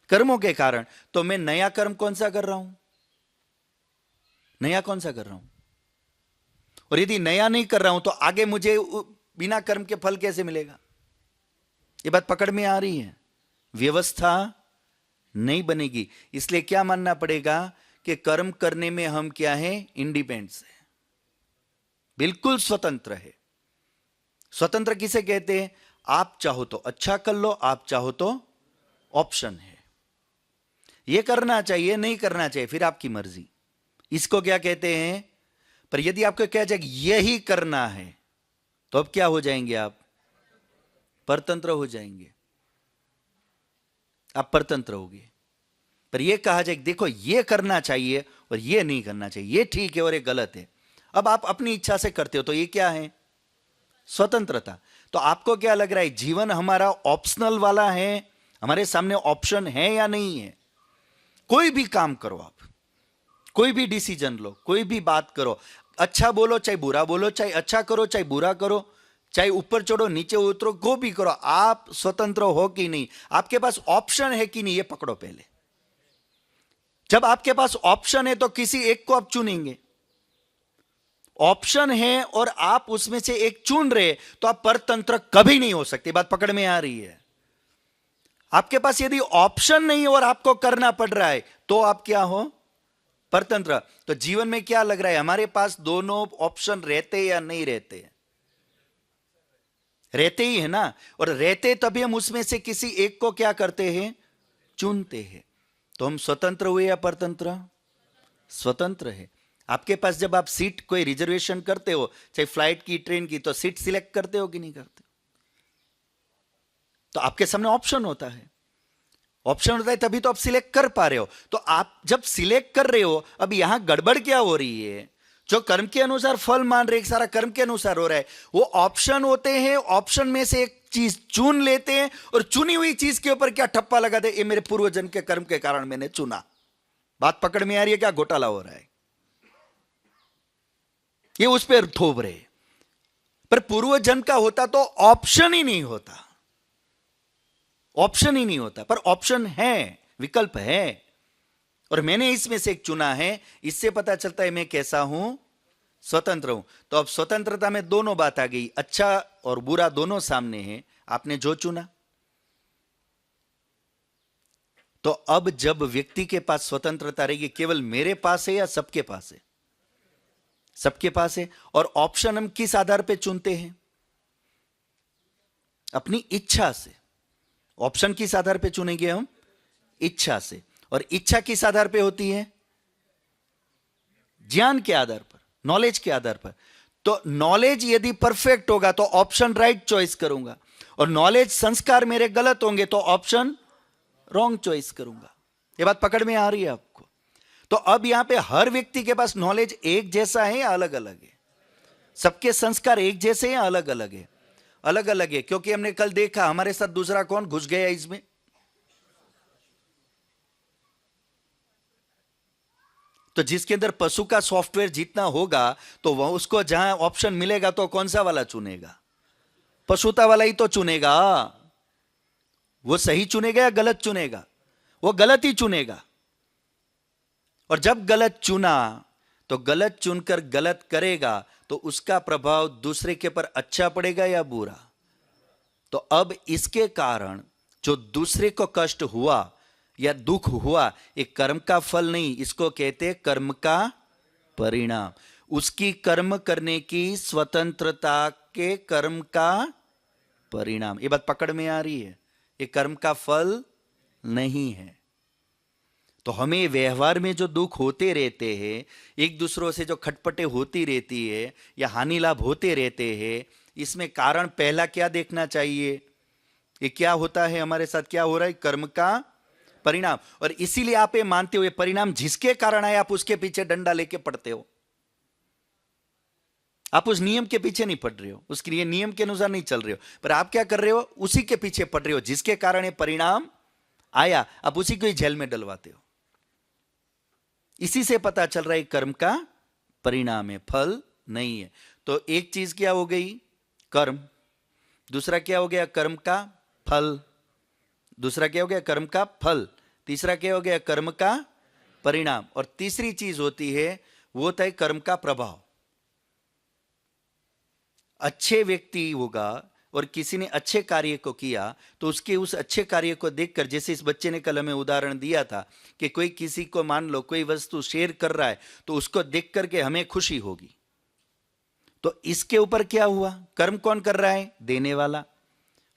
कर्मों के कारण। तो मैं नया कर्म कौन सा कर रहा हूं? नया कौन सा कर रहा हूं? और यदि नया नहीं कर रहा हूं तो आगे मुझे बिना कर्म के फल कैसे मिलेगा? ये बात पकड़ में आ रही है? व्यवस्था नहीं बनेगी। इसलिए क्या मानना पड़ेगा कि कर्म करने में हम क्या है? इंडिपेंडेंस है, बिल्कुल स्वतंत्र है। स्वतंत्र किसे कहते हैं? आप चाहो तो अच्छा कर लो, आप चाहो तो ऑप्शन है, ये करना चाहिए नहीं करना चाहिए, फिर आपकी मर्जी। इसको क्या कहते हैं? पर यदि आपको कहा जाए यही करना है, तो अब क्या हो जाएंगे आप? परतंत्र हो जाएंगे, आप परतंत्र होगे। पर यह कहा जाए देखो ये करना चाहिए और ये नहीं करना चाहिए, ये ठीक है और ये गलत है, अब आप अपनी इच्छा से करते हो, तो ये क्या है? स्वतंत्रता। तो आपको क्या लग रहा है, जीवन हमारा ऑप्शनल वाला है, हमारे सामने ऑप्शन है या नहीं है? कोई भी काम करो आप, कोई भी डिसीजन लो, कोई भी बात करो, अच्छा बोलो चाहे बुरा बोलो, चाहे अच्छा करो चाहे बुरा करो, चाहे ऊपर चढ़ो नीचे उतरो, को भी करो, आप स्वतंत्र हो कि नहीं? आपके पास ऑप्शन है कि नहीं, ये पकड़ो पहले। जब आपके पास ऑप्शन है तो किसी एक को आप चुनेंगे। ऑप्शन है और आप उसमें से एक चुन रहे, तो आप परतंत्र कभी नहीं हो सकते। बात पकड़ में आ रही है? आपके पास यदि ऑप्शन नहीं और आपको करना पड़ रहा है, तो आप क्या हो? परतंत्र। तो जीवन में क्या लग रहा है, हमारे पास दोनों ऑप्शन रहते या नहीं रहते? रहते ही है ना। और रहते तभी हम उसमें से किसी एक को क्या करते हैं? चुनते हैं। तो हम स्वतंत्र हुए या परतंत्र? स्वतंत्र है। आपके पास जब आप सीट कोई रिजर्वेशन करते हो, चाहे फ्लाइट की ट्रेन की, तो सीट सिलेक्ट करते हो कि नहीं करते? तो आपके सामने ऑप्शन होता है, ऑप्शन होता है तभी तो आप सिलेक्ट कर पा रहे हो। तो आप जब सिलेक्ट कर रहे हो, अब यहां गड़बड़ क्या हो रही है? जो कर्म के अनुसार फल मान रहे, सारा कर्म के अनुसार हो रहा है, वो ऑप्शन होते हैं, ऑप्शन में से एक चीज चुन लेते हैं और चुनी हुई चीज के ऊपर क्या ठप्पा लगा दे, ये मेरे पूर्वजन्म के कर्म के कारण मैंने चुना। बात पकड़ में आ रही है? क्या घोटाला हो रहा है? ये उस पर थोप रहे। पर पूर्वजन्म का होता तो ऑप्शन ही नहीं होता, ऑप्शन ही नहीं होता। पर ऑप्शन है, विकल्प है, और मैंने इसमें से एक चुना है। इससे पता चलता है मैं कैसा हूं? स्वतंत्र हूं। तो अब स्वतंत्रता में दोनों बात आ गई, अच्छा और बुरा दोनों सामने हैं, आपने जो चुना। तो अब जब व्यक्ति के पास स्वतंत्रता रहेगी, केवल मेरे पास है या सबके पास है? सबके पास है। और ऑप्शन हम किस आधार पे चुनते हैं? अपनी इच्छा से। ऑप्शन किस आधार पे चुनेंगे हम? इच्छा से। और इच्छा किस आधार पे होती है? ज्ञान के आधार पर, नॉलेज के आधार पर। तो नॉलेज यदि परफेक्ट होगा तो ऑप्शन राइट चॉइस करूंगा, और नॉलेज संस्कार मेरे गलत होंगे तो ऑप्शन रॉन्ग चॉइस करूंगा। ये बात पकड़ में आ रही है आपको? तो अब यहां पे हर व्यक्ति के पास नॉलेज एक जैसा है या अलग अलग है? सबके संस्कार एक जैसे हैं या अलग अलग है? अलग अलग है। क्योंकि हमने कल देखा हमारे साथ दूसरा कौन घुस गया इसमें? तो जिसके अंदर पशु का सॉफ्टवेयर जितना होगा, तो वह उसको जहां ऑप्शन मिलेगा तो कौन सा वाला चुनेगा? पशुता वाला ही तो चुनेगा। वो सही चुनेगा या गलत चुनेगा? वो गलत ही चुनेगा। और जब गलत चुना तो गलत चुनकर गलत करेगा, तो उसका प्रभाव दूसरे के ऊपर अच्छा पड़ेगा या बुरा? तो अब इसके कारण जो दूसरे को कष्ट हुआ या दुख हुआ, ये कर्म का फल नहीं, इसको कहते कर्म का परिणाम। उसकी कर्म करने की स्वतंत्रता के कर्म का परिणाम। ये बात पकड़ में आ रही है? ये कर्म का फल नहीं है। तो हमें व्यवहार में जो दुख होते रहते हैं, एक दूसरों से जो खटपटे होती रहती है या हानि लाभ होते रहते हैं, इसमें कारण पहला क्या देखना चाहिए? ये क्या होता है हमारे साथ, क्या हो रहा है? कर्म का परिणाम। और इसीलिए आप ये मानते हो ये परिणाम जिसके कारण आए, आप उसके पीछे डंडा लेके पड़ते हो। आप उस नियम के पीछे नहीं पड़ रहे हो, उसके नियम के अनुसार नहीं चल रहे हो, पर आप क्या कर रहे हो? उसी के पीछे पड़ रहे हो जिसके कारण ये परिणाम आया, आप उसी को ही जेल में डलवाते हो। इसी से पता चल रहा है कर्म का परिणाम है, फल नहीं है। तो एक चीज क्या हो गई? कर्म। दूसरा क्या हो गया? कर्म का फल। दूसरा क्या हो गया? कर्म का फल। तीसरा क्या हो गया? कर्म का परिणाम। और तीसरी चीज होती है, वो होता है कर्म का प्रभाव। अच्छे व्यक्ति होगा और किसी ने अच्छे कार्य को किया, तो उसके उस अच्छे कार्य को देखकर, जैसे इस बच्चे ने कल हमें उदाहरण दिया था कि कोई किसी को मान लो कोई वस्तु शेयर कर रहा है, तो उसको देख करके हमें खुशी होगी। तो इसके ऊपर क्या हुआ? कर्म कौन कर रहा है? देने वाला।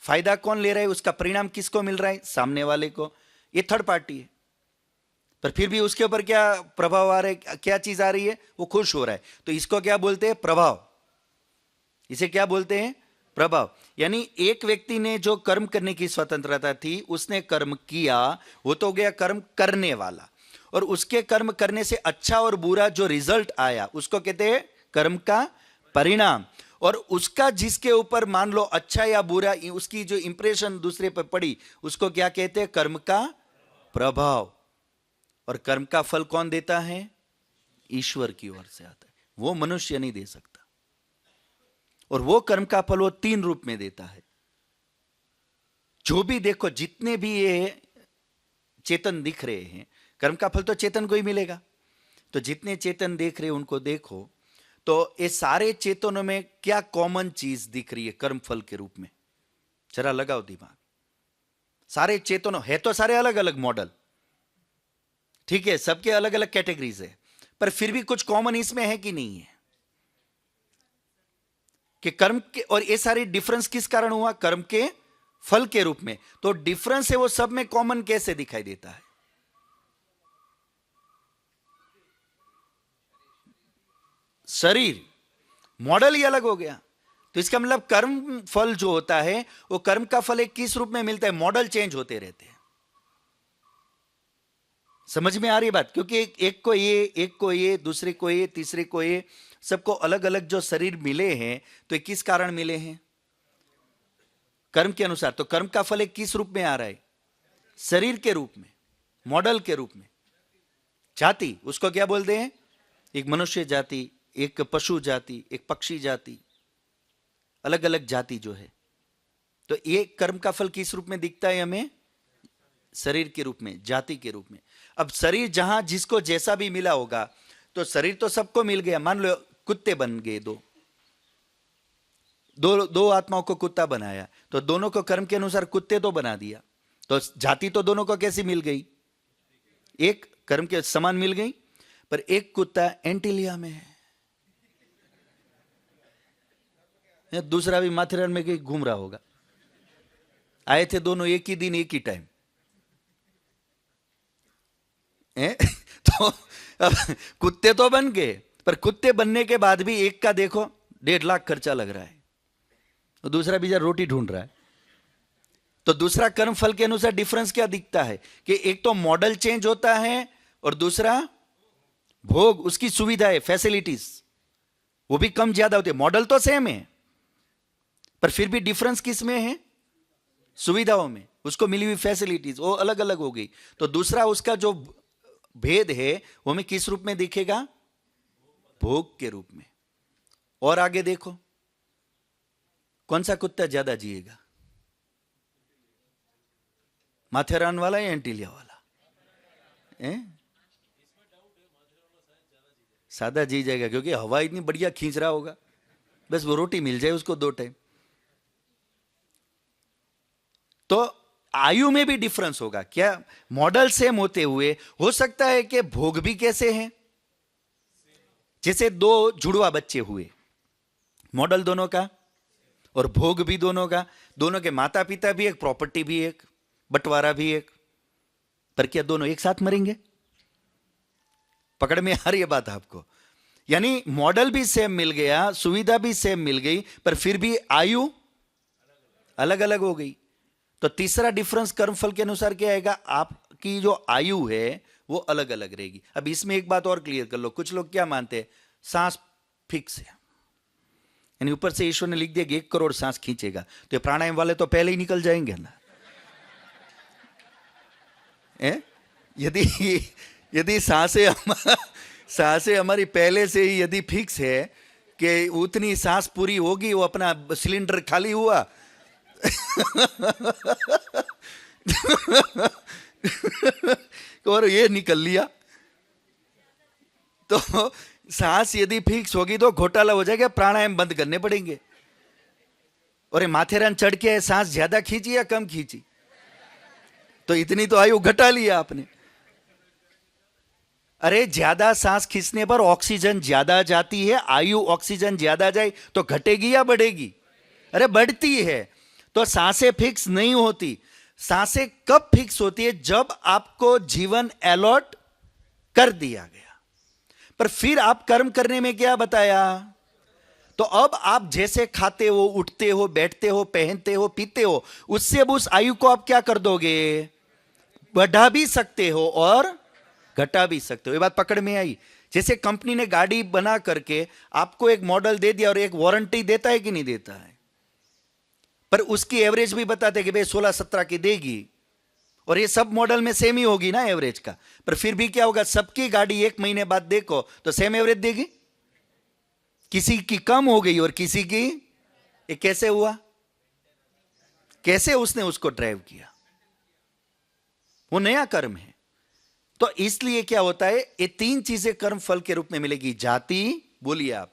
फायदा कौन ले रहा है, उसका परिणाम किसको मिल रहा है, सामने वाले को, ये थर्ड पार्टी है। पर फिर भी उसके ऊपर क्या प्रभाव आ रहा है, क्या चीज आ रही है, वो खुश हो रहा है। तो इसको क्या बोलते हैं, प्रभाव। इसे क्या बोलते हैं, प्रभाव। यानी एक व्यक्ति ने जो कर्म करने की स्वतंत्रता थी, उसने कर्म किया, वो तो हो गया कर्म करने वाला, और उसके कर्म करने से अच्छा और बुरा जो रिजल्ट आया उसको कहते हैं कर्म का परिणाम। और उसका जिसके ऊपर मान लो अच्छा या बुरा, उसकी जो इंप्रेशन दूसरे पर पड़ी, उसको क्या कहते हैं, कर्म का प्रभाव। और कर्म का फल कौन देता है, ईश्वर की ओर से आता है, वो मनुष्य नहीं दे सकता। और वो कर्म का फल वो 3 रूप में देता है। जो भी देखो, जितने भी ये चेतन दिख रहे हैं, कर्म का फल तो चेतन को ही मिलेगा। तो जितने चेतन देख रहे हैं उनको देखो, तो ये सारे चेतनों में क्या कॉमन चीज दिख रही है कर्म फल के रूप में, जरा लगाओ दिमाग। सारे चेतनों है तो सारे अलग अलग मॉडल, ठीक है, सबके अलग अलग कैटेगरीज है, पर फिर भी कुछ कॉमन इसमें है कि नहीं है, कि कर्म के, और ये सारी डिफरेंस किस कारण हुआ, कर्म के फल के रूप में। तो डिफरेंस है वो सब में कॉमन कैसे दिखाई देता है, शरीर मॉडल ही अलग हो गया। तो इसका मतलब कर्म फल जो होता है, वो कर्म का फल एक किस रूप में मिलता है, मॉडल चेंज होते रहते हैं। समझ में आ रही बात, क्योंकि एक को ये, एक को ये, दूसरे को ये, तीसरे को ये, सबको अलग अलग जो शरीर मिले हैं, तो किस कारण मिले हैं, कर्म के अनुसार। तो कर्म का फल एक किस रूप में आ रहा है, शरीर के रूप में, मॉडल के रूप में। जाति उसको क्या बोलते हैं, एक मनुष्य जाति, एक पशु जाति, एक पक्षी जाति, अलग अलग जाति जो है। तो ये कर्म का फल किस रूप में दिखता है हमें, शरीर के रूप में, जाति के रूप में। अब शरीर जहां जिसको जैसा भी मिला होगा, तो शरीर तो सबको मिल गया। मान लो कुत्ते बन गए, दो आत्माओं को कुत्ता बनाया, तो दोनों को कर्म के अनुसार कुत्ते तो बना दिया। तो जाति तो दोनों को कैसी मिल गई, एक कर्म के समान मिल गई। पर एक कुत्ता एंटीलिया में है, दूसरा भी माथेरान में कहीं घूम रहा होगा। आए थे दोनों एक ही दिन एक ही टाइम, तो अब कुत्ते तो बन गए, पर कुत्ते बनने के बाद भी एक का देखो 1.5 लाख खर्चा लग रहा है, तो दूसरा बेचारा रोटी ढूंढ रहा है। तो दूसरा कर्म फल के अनुसार डिफरेंस क्या दिखता है, कि एक तो मॉडल चेंज होता है, और दूसरा भोग, उसकी सुविधाएं, फैसिलिटीज वो भी कम ज्यादा होती है। मॉडल तो सेम है, पर फिर भी डिफरेंस किस में है, सुविधाओं में, उसको मिली हुई फैसिलिटीज वो अलग अलग हो गई। तो दूसरा उसका जो भेद है वो हमें किस रूप में दिखेगा, भोग के रूप में। और आगे देखो, कौन सा कुत्ता ज्यादा जिएगा, माथेरान वाला या एंटीलिया वाला, सादा जी जाएगा, क्योंकि हवा इतनी बढ़िया खींच रहा होगा, बस वो रोटी मिल जाए उसको 2 टाइम। तो आयु में भी डिफरेंस होगा क्या, मॉडल सेम होते हुए हो सकता है कि भोग भी कैसे हैं। जैसे 2 जुड़वा बच्चे हुए, मॉडल दोनों का और भोग भी दोनों का, दोनों के माता पिता भी एक, प्रॉपर्टी भी एक, बंटवारा भी एक, पर क्या दोनों एक साथ मरेंगे, पकड़ में आ रही है बात आपको। यानी मॉडल भी सेम मिल गया, सुविधा भी सेम मिल गई, पर फिर भी आयु अलग अलग हो गई। तो तीसरा डिफरेंस कर्मफल के अनुसार क्या आएगा, आपकी जो आयु है वो अलग अलग रहेगी। अब इसमें एक बात और क्लियर कर लो, कुछ लोग क्या मानते हैं, सांस फिक्स है, यानी ऊपर से ईश्वर ने लिख दिया कि 1 करोड़ सांस खींचेगा, तो ये प्राणायाम वाले तो पहले ही निकल जाएंगे ना। यदि सांसें हमारी पहले से ही यदि फिक्स है कि उतनी सांस पूरी होगी, वो अपना सिलेंडर खाली हुआ और ये निकल लिया, तो सांस यदि फिक्स होगी तो घोटाला हो जाएगा, प्राणायाम बंद करने पड़ेंगे। और ये माथेरान चढ़ के सांस ज्यादा खींची या कम खींची, तो इतनी तो आयु घटा लिया आपने। अरे ज्यादा सांस खींचने पर ऑक्सीजन ज्यादा जाती है, आयु ऑक्सीजन ज्यादा जाए तो घटेगी या बढ़ेगी, अरे बढ़ती है। तो सांसें फिक्स नहीं होती। सांसें कब फिक्स होती है? जब आपको जीवन अलॉट कर दिया गया। पर फिर आप कर्म करने में क्या बताया? तो अब आप जैसे खाते हो, उठते हो, बैठते हो, पहनते हो, पीते हो, उससे अब उस आयु को आप क्या कर दोगे? बढ़ा भी सकते हो और घटा भी सकते हो। ये बात पकड़ में आई? जैसे कंपनी ने गाड़ी बना करके आपको एक मॉडल दे दिया और एक वारंटी देता है कि नहीं देता है, पर उसकी एवरेज भी बताते कि भाई 16-17 की देगी, और ये सब मॉडल में सेम ही होगी ना एवरेज का। पर फिर भी क्या होगा? सबकी गाड़ी 1 महीने बाद देखो तो सेम एवरेज देगी, किसी की कम हो गई और किसी की। ये कैसे हुआ? कैसे उसने उसको ड्राइव किया? वो नया कर्म है। तो इसलिए क्या होता है, ये 3 चीजें कर्म फल के रूप में मिलेगी। जाति, बोलिए आप,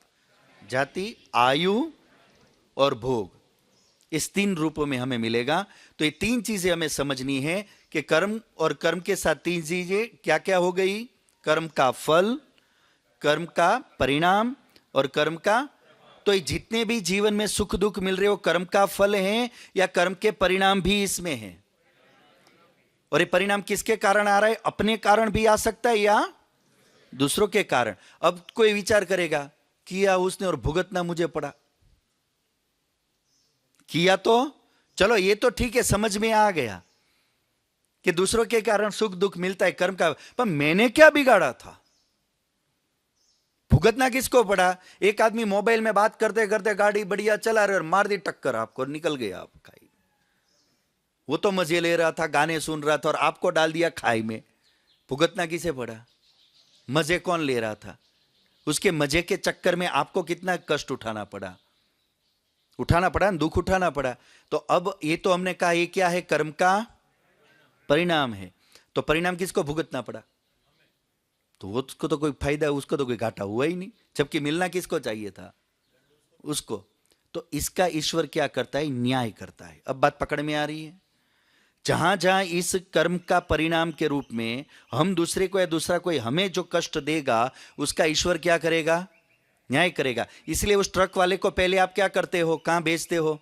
जाति, आयु और भोग, इस 3 रूपों में हमें मिलेगा। तो ये 3 चीजें हमें समझनी है कि कर्म और कर्म के साथ 3 चीजें क्या क्या हो गई? कर्म का फल, कर्म का परिणाम और कर्म का। तो ये जितने भी जीवन में सुख दुख मिल रहे हो, कर्म का फल है या कर्म के परिणाम भी इसमें है? और ये परिणाम किसके कारण आ रहा है? अपने कारण भी आ सकता है या दूसरों के कारण। अब कोई विचार करेगा, किया उसने और भुगतना मुझे पड़ा। किया तो चलो ये तो ठीक है, समझ में आ गया कि दूसरों के कारण सुख दुख मिलता है, कर्म का। पर मैंने क्या बिगाड़ा था? भुगतना किसको पड़ा? एक आदमी मोबाइल में बात करते करते गाड़ी बढ़िया चला रहे और मार दी टक्कर आपको, निकल गया आप खाई। वो तो मजे ले रहा था, गाने सुन रहा था, और आपको डाल दिया खाई में। भुगतना किसे पड़ा? मजे कौन ले रहा था? उसके मजे के चक्कर में आपको कितना कष्ट उठाना पड़ा, दुख उठाना पड़ा। तो अब ये तो हमने कहा ये क्या है? कर्म का परिणाम है। तो परिणाम किसको भुगतना पड़ा? तो उसको तो कोई फायदा, उसको तो कोई घाटा हुआ ही नहीं, जबकि मिलना किसको चाहिए था? उसको। तो इसका ईश्वर क्या करता है? न्याय करता है। अब बात पकड़ में आ रही है? जहां जहां इस कर्म का परिणाम के रूप में हम दूसरे को या दूसरा कोई हमें जो कष्ट देगा, उसका ईश्वर क्या करेगा? न्याय करेगा। इसलिए उस ट्रक वाले को पहले आप क्या करते हो? कहां भेजते हो?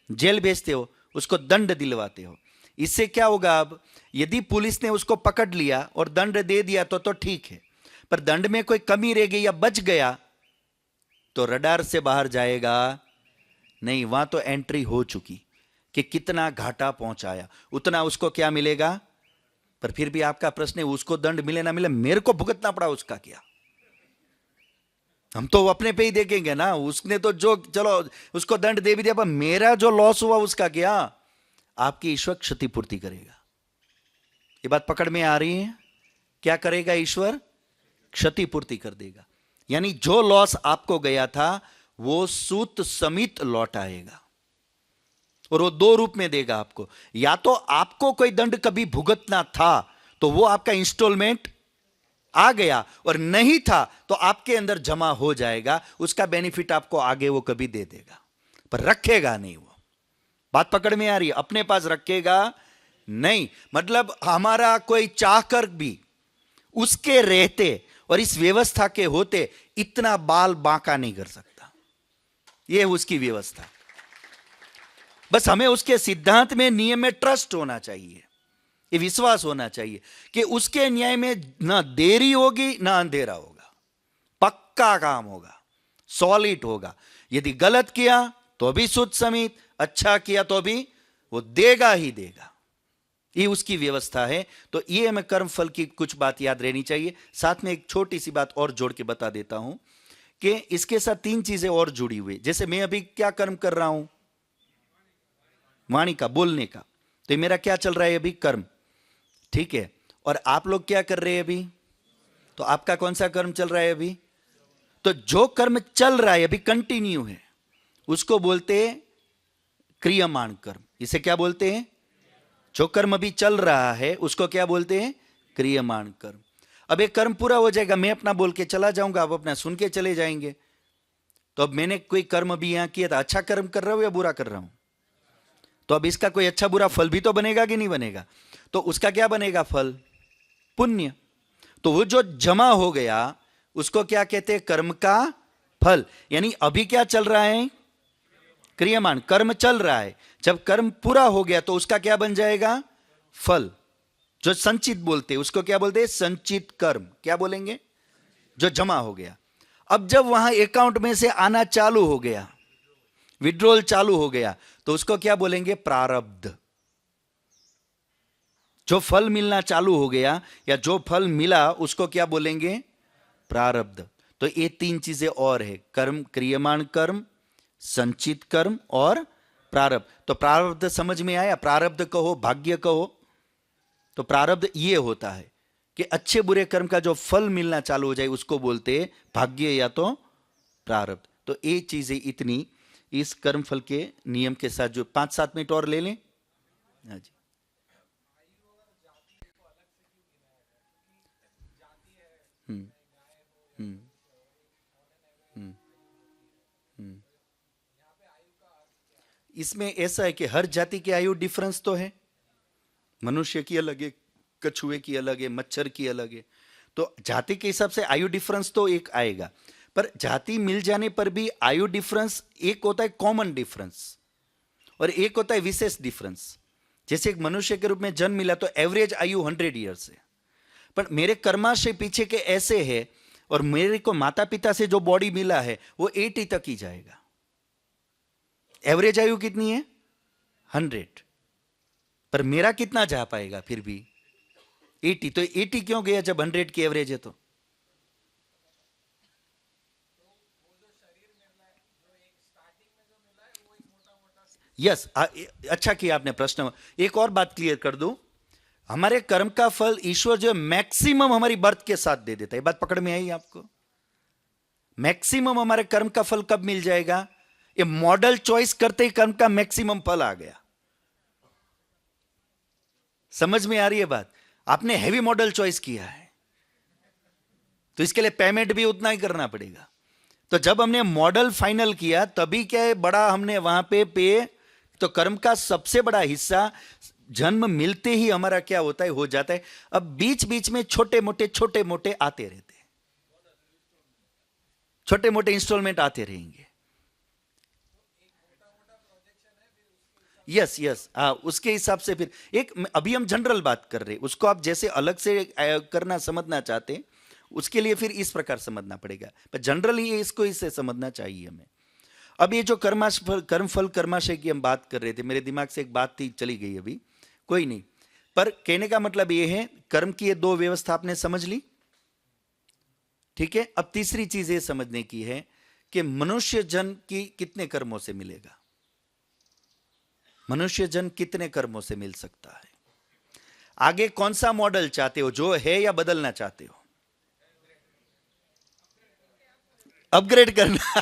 जेल भेजते हो, उसको दंड दिलवाते हो। इससे क्या होगा? अब यदि पुलिस ने उसको पकड़ लिया और दंड दे दिया तो ठीक है, पर दंड में कोई कमी रह गई या बच गया तो रडार से बाहर जाएगा नहीं। वहां तो एंट्री हो चुकी कि कितना घाटा पहुंचाया, उतना उसको क्या मिलेगा। पर फिर भी आपका प्रश्न है, उसको दंड मिले ना मिले, मेरे को भुगतना पड़ा, उसका क्या? हम तो अपने पे ही देखेंगे ना। उसने तो जो, चलो उसको दंड दे भी दिया, पर मेरा जो लॉस हुआ उसका क्या? आपकी ईश्वर क्षतिपूर्ति करेगा। ये बात पकड़ में आ रही है? क्या करेगा ईश्वर? क्षतिपूर्ति कर देगा। यानी जो लॉस आपको गया था वो सूत समित लौट आएगा, और वो 2 रूप में देगा आपको। या तो आपको कोई दंड कभी भुगतना था तो वो आपका इंस्टॉलमेंट आ गया, और नहीं था तो आपके अंदर जमा हो जाएगा, उसका बेनिफिट आपको आगे वो कभी दे देगा, पर रखेगा नहीं। वो बात पकड़ में आ रही है? अपने पास रखेगा नहीं। मतलब हमारा कोई चाहकर भी उसके रहते और इस व्यवस्था के होते इतना बाल बांका नहीं कर सकता। यह उसकी व्यवस्था। बस हमें उसके सिद्धांत में, नियम में ट्रस्ट होना चाहिए, ये विश्वास होना चाहिए कि उसके न्याय में ना देरी होगी ना अंधेरा होगा, पक्का काम होगा, सॉलिड होगा। यदि गलत किया तो भी सुध समित, अच्छा किया तो भी वो देगा ही देगा। ये उसकी व्यवस्था है। तो ये हमें कर्म फल की कुछ बात याद रहनी चाहिए। साथ में एक छोटी सी बात और जोड़ के बता देता हूं कि इसके साथ 3 चीजें और जुड़ी हुई। जैसे मैं अभी क्या कर्म कर रहा हूं? वाणी का, बोलने का। तो ये मेरा क्या चल रहा है अभी? कर्म, ठीक है। और आप लोग क्या कर रहे हैं अभी? तो आपका कौन सा कर्म चल रहा है अभी? तो जो कर्म चल रहा है अभी, कंटिन्यू है, उसको बोलते हैं क्रियमाण कर्म। इसे क्या बोलते हैं? जो कर्म अभी चल रहा है उसको क्या बोलते हैं? क्रियमाण कर्म। अब एक कर्म पूरा हो जाएगा, मैं अपना बोल के चला जाऊंगा, आप अपना सुन के चले जाएंगे। तो अब मैंने कोई कर्म अभी यहां किया था, अच्छा कर्म कर रहा हूं या बुरा कर रहा हूं? तो अब इसका कोई अच्छा बुरा फल भी तो बनेगा कि नहीं बनेगा? तो उसका क्या बनेगा फल? पुण्य। तो वो जो जमा हो गया उसको क्या कहते हैं? कर्म का फल। यानी अभी क्या चल रहा है? क्रियमाण कर्म चल रहा है, जब कर्म पूरा हो गया तो उसका क्या बन जाएगा? फल। जो संचित बोलते हैं उसको क्या बोलते हैं? संचित कर्म। क्या बोलेंगे? जो जमा हो गया। अब जब वहां अकाउंट में से आना चालू हो गया, विड्रॉल चालू हो गया, तो उसको क्या बोलेंगे? प्रारब्ध। जो फल मिलना चालू हो गया या जो फल मिला उसको क्या बोलेंगे? प्रारब्ध। तो ये तीन चीजें और है, कर्म, क्रियमाण कर्म, संचित कर्म और प्रारब्ध। तो प्रारब्ध समझ में आया? प्रारब्ध कहो, भाग्य कहो, तो प्रारब्ध ये होता है कि अच्छे बुरे कर्म का जो फल मिलना चालू हो जाए उसको बोलते हैं भाग्य या तो प्रारब्ध। तो ये चीजें इतनी इस कर्म फल के नियम के साथ जो 5-7 मिनट और ले लें। हाँ जी। इसमें ऐसा है कि हर जाति की आयु डिफरेंस तो है। मनुष्य की अलग है, कछुए की अलग है, मच्छर की अलग है। तो जाति के हिसाब से आयु डिफरेंस तो एक आएगा, पर जाति मिल जाने पर भी आयु डिफरेंस एक होता है कॉमन डिफरेंस और एक होता है विशेष डिफरेंस। जैसे एक मनुष्य के रूप में जन्म मिला तो एवरेज आयु 100 ईयर्स है, पर मेरे कर्माशय पीछे के ऐसे है और मेरे को माता पिता से जो बॉडी मिला है वो 80 तक ही जाएगा। एवरेज आयु कितनी है? 100, पर मेरा कितना जा पाएगा? फिर भी 80। तो 80 क्यों गया जब 100 की एवरेज है? तो यस, अच्छा किया आपने प्रश्न। एक और बात क्लियर कर दूं, हमारे कर्म का फल ईश्वर जो मैक्सिमम हमारी बर्थ के साथ दे देता है। बात पकड़ में आई आपको? मैक्सिमम हमारे कर्म का फल कब मिल जाएगा? ये मॉडल चॉइस करते ही कर्म का मैक्सिमम फल आ गया। समझ में आ रही है बात? आपने हैवी मॉडल चॉइस किया है तो इसके लिए पेमेंट भी उतना ही करना पड़ेगा। तो जब हमने मॉडल फाइनल किया तभी क्या है, बड़ा हमने वहां पे तो कर्म का सबसे बड़ा हिस्सा जन्म मिलते ही हमारा क्या होता है? हो जाता है। अब बीच बीच में छोटे मोटे आते रहते हैं, छोटे मोटे इंस्टॉलमेंट आते रहेंगे। यस यस, हाँ, उसके हिसाब से फिर एक, अभी हम जनरल बात कर रहे हैं, उसको आप जैसे अलग से करना समझना चाहते हैं उसके लिए फिर इस प्रकार समझना पड़ेगा, पर जनरली इसको इससे समझना चाहिए हमें। अब ये जो कर्मफल कर्माशय की हम बात कर रहे थे, मेरे दिमाग से एक बात थी चली गई, अभी कोई नहीं, पर कहने का मतलब ये है कर्म की ये दो व्यवस्था आपने समझ ली, ठीक है। अब तीसरी चीज ये समझने की है कि मनुष्य जन्म की कितने कर्मों से मिलेगा, मनुष्य जन्म कितने कर्मों से मिल सकता है। आगे कौन सा मॉडल चाहते हो, जो है या बदलना चाहते हो? अपग्रेड करना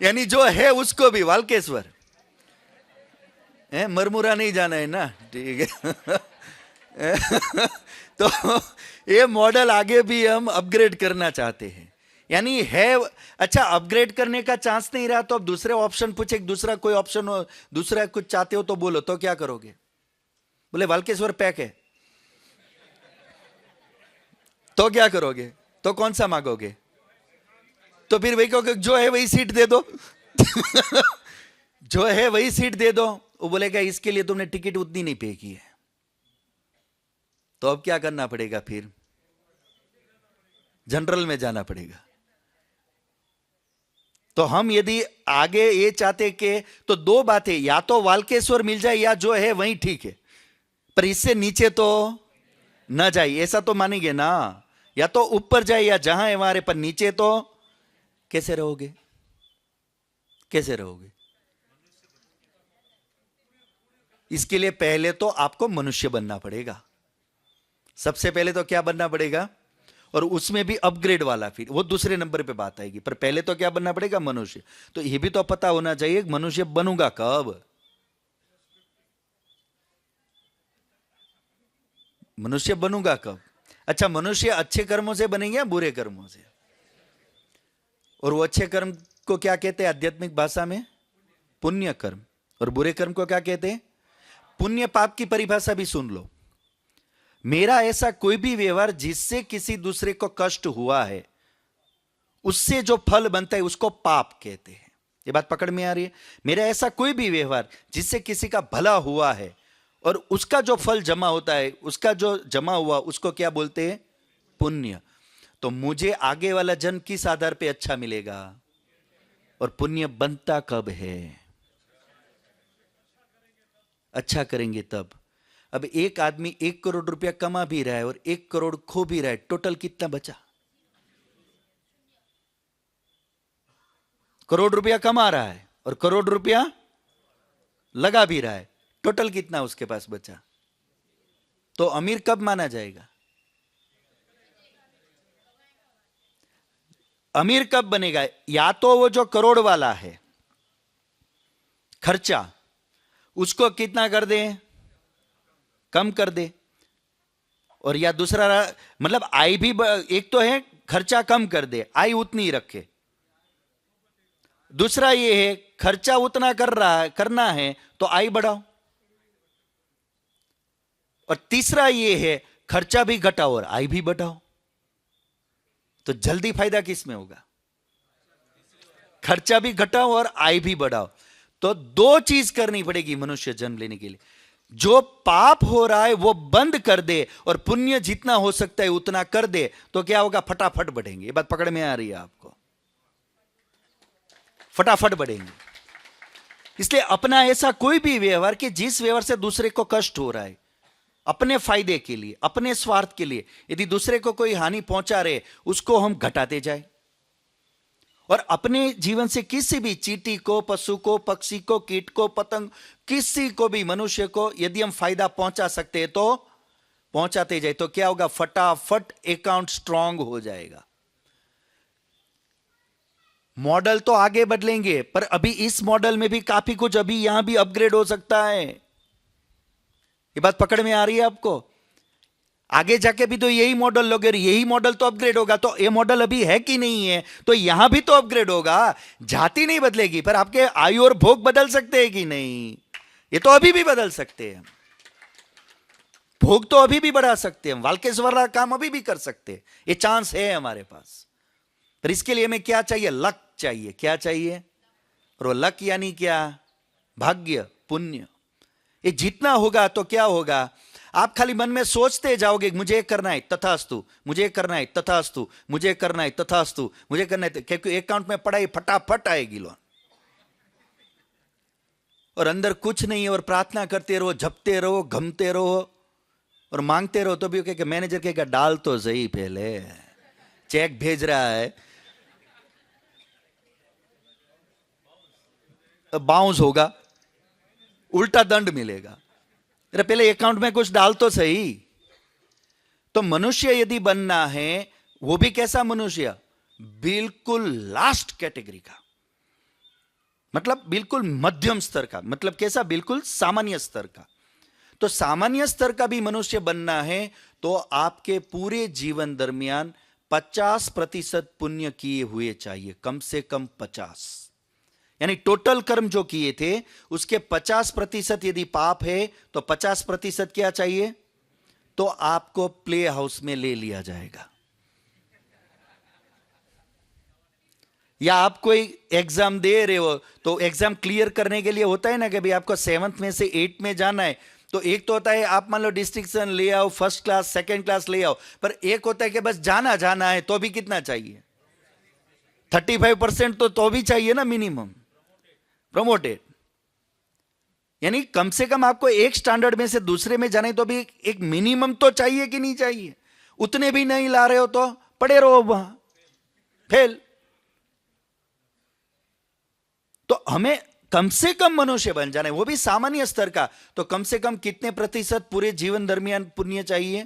यानी जो है उसको भी वालकेश्वर मरमुरा नहीं जाना है ना, ठीक है तो ये मॉडल आगे भी हम अपग्रेड करना चाहते हैं, यानी है। अच्छा, अपग्रेड करने का चांस नहीं रहा तो अब दूसरे ऑप्शन पूछे, दूसरा कोई ऑप्शन हो, दूसरा कुछ चाहते हो तो बोलो, तो क्या करोगे? बोले वालकेश्वर पैक है, तो क्या करोगे? तो कौन सा मांगोगे? तो फिर वही कहोगे जो है वही सीट दे दो जो है वही सीट दे दो। वो बोलेगा इसके लिए तुमने टिकट उतनी नहीं पे की है, तो अब क्या करना पड़ेगा? फिर जनरल में जाना पड़ेगा। तो हम यदि आगे ये चाहते कि तो दो बातें, या तो वालकेश्वर मिल जाए या जो है वही ठीक है, पर इससे नीचे तो ना जाए, ऐसा तो मानेंगे ना। या तो ऊपर जाए या जहां है वहां, पर नीचे तो कैसे रहोगे? कैसे रहोगे? इसके लिए पहले तो आपको मनुष्य बनना पड़ेगा, सबसे पहले तो क्या बनना पड़ेगा, और उसमें भी अपग्रेड वाला, फिर वो दूसरे नंबर पे बात आएगी, पर पहले तो क्या बनना पड़ेगा? मनुष्य। तो ये भी तो पता होना चाहिए मनुष्य बनूंगा कब, मनुष्य बनूंगा कब। अच्छा, मनुष्य अच्छे कर्मों से बनेंगे या बुरे कर्मों से? और वो अच्छे कर्म को क्या कहते हैं आध्यात्मिक भाषा में? पुण्य कर्म। और बुरे कर्म को क्या कहते हैं? पुण्य पाप की परिभाषा भी सुन लो। मेरा ऐसा कोई भी व्यवहार जिससे किसी दूसरे को कष्ट हुआ है, उससे जो फल बनता है उसको पाप कहते हैं। ये बात पकड़ में आ रही है? मेरा ऐसा कोई भी व्यवहार जिससे किसी का भला हुआ है और उसका जो फल जमा होता है, उसका जो जमा हुआ, उसको क्या बोलते हैं? पुण्य। तो मुझे आगे वाला जन्म किस आधार पे अच्छा मिलेगा? और पुण्य बनता कब है? अच्छा करेंगे तब। अब एक आदमी 1 करोड़ रुपया कमा भी रहा है और 1 करोड़ खो भी रहा है, टोटल कितना बचा? करोड़ रुपया कमा रहा है और करोड़ रुपया लगा भी रहा है, टोटल कितना उसके पास बचा? तो अमीर कब माना जाएगा? अमीर कब बनेगा? या तो वो जो करोड़ वाला है, खर्चा उसको कितना कर दे? कम कर दे। और या दूसरा मतलब आय भी, एक तो है खर्चा कम कर दे, आय उतनी ही रखे। दूसरा ये है खर्चा उतना करना है तो आय बढ़ाओ। और तीसरा ये है खर्चा भी घटाओ और आय भी बढ़ाओ। तो जल्दी फायदा किस में होगा? खर्चा भी घटाओ और आय भी बढ़ाओ। तो 2 चीज करनी पड़ेगी मनुष्य जन्म लेने के लिए। जो पाप हो रहा है वो बंद कर दे और पुण्य जितना हो सकता है उतना कर दे, तो क्या होगा? फटाफट बढ़ेंगे। ये बात पकड़ में आ रही है आपको? फटाफट बढ़ेंगे। इसलिए अपना ऐसा कोई भी व्यवहार कि जिस व्यवहार से दूसरे को कष्ट हो रहा है, अपने फायदे के लिए, अपने स्वार्थ के लिए, यदि दूसरे को कोई हानि पहुंचा रहे, उसको हम घटाते जाए। और अपने जीवन से किसी भी चींटी को, पशु को, पक्षी को, कीट को, पतंग, किसी को भी, मनुष्य को यदि हम फायदा पहुंचा सकते हैं तो पहुंचाते जाए। तो क्या होगा? फटाफट अकाउंट स्ट्रांग हो जाएगा। मॉडल तो आगे बदलेंगे, पर अभी इस मॉडल में भी काफी कुछ अभी यहां भी अपग्रेड हो सकता है। ये बात पकड़ में आ रही है आपको? आगे जाके भी तो यही मॉडल लोगे, यही मॉडल तो अपग्रेड होगा। तो ये मॉडल अभी है कि नहीं है, तो यहां भी तो अपग्रेड होगा। जाति नहीं बदलेगी, पर आपके आयु और भोग बदल सकते हैं कि नहीं? ये तो अभी भी बदल सकते हैं। भोग तो अभी भी बढ़ा सकते हैं, वाल्केश्वर का काम अभी भी कर सकते हैं। ये चांस है हमारे पास। पर इसके लिए हमें क्या चाहिए? लक चाहिए। क्या चाहिए? और वो लक यानी क्या? भाग्य, पुण्य। ये जितना होगा तो क्या होगा? आप खाली मन में सोचते जाओगे मुझे करना है तथास्तु, मुझे करना है तथास्तु, मुझे करना है तथास्तु, मुझे करना है, क्योंकि अकाउंट में पड़ा ही फटाफट आएगी लोन। और अंदर कुछ नहीं है और प्रार्थना करते रहो, जपते रहो, घमते रहो और मांगते रहो। तो भी कहेगा, मैनेजर कहेगा डाल तो सही, पहले चेक भेज रहा है, बाउंस होगा, उल्टा दंड मिलेगा। अरे पहले अकाउंट में कुछ डाल तो सही। तो मनुष्य यदि बनना है, वो भी कैसा मनुष्य? बिल्कुल लास्ट कैटेगरी का, मतलब बिल्कुल मध्यम स्तर का। मतलब कैसा? बिल्कुल सामान्य स्तर का। तो सामान्य स्तर का भी मनुष्य बनना है तो आपके पूरे जीवन दरमियान 50% पुण्य किए हुए चाहिए, कम से कम 50। यानी टोटल कर्म जो किए थे उसके 50% यदि पाप है तो 50% क्या चाहिए? तो आपको प्ले हाउस में ले लिया जाएगा। या आप कोई एग्जाम दे रहे हो तो एग्जाम क्लियर करने के लिए होता है ना कि भाई आपको 7th में से 8 में जाना है। तो एक तो होता है आप मान लो डिस्टिंक्शन ले आओ, फर्स्ट क्लास, सेकंड क्लास ले आओ, पर एक होता है कि बस जाना है। तो भी कितना चाहिए? 35% तो भी चाहिए ना मिनिमम, प्रमोटेड। यानी कम से कम आपको एक स्टैंडर्ड में से दूसरे में जाना है तो भी एक मिनिमम तो चाहिए कि नहीं चाहिए? उतने भी नहीं ला रहे हो तो पड़े रहो वहां, फेल। तो हमें कम से कम मनुष्य बन जाना है, वो भी सामान्य स्तर का। तो कम से कम कितने प्रतिशत पूरे जीवन दरमियान पुण्य चाहिए?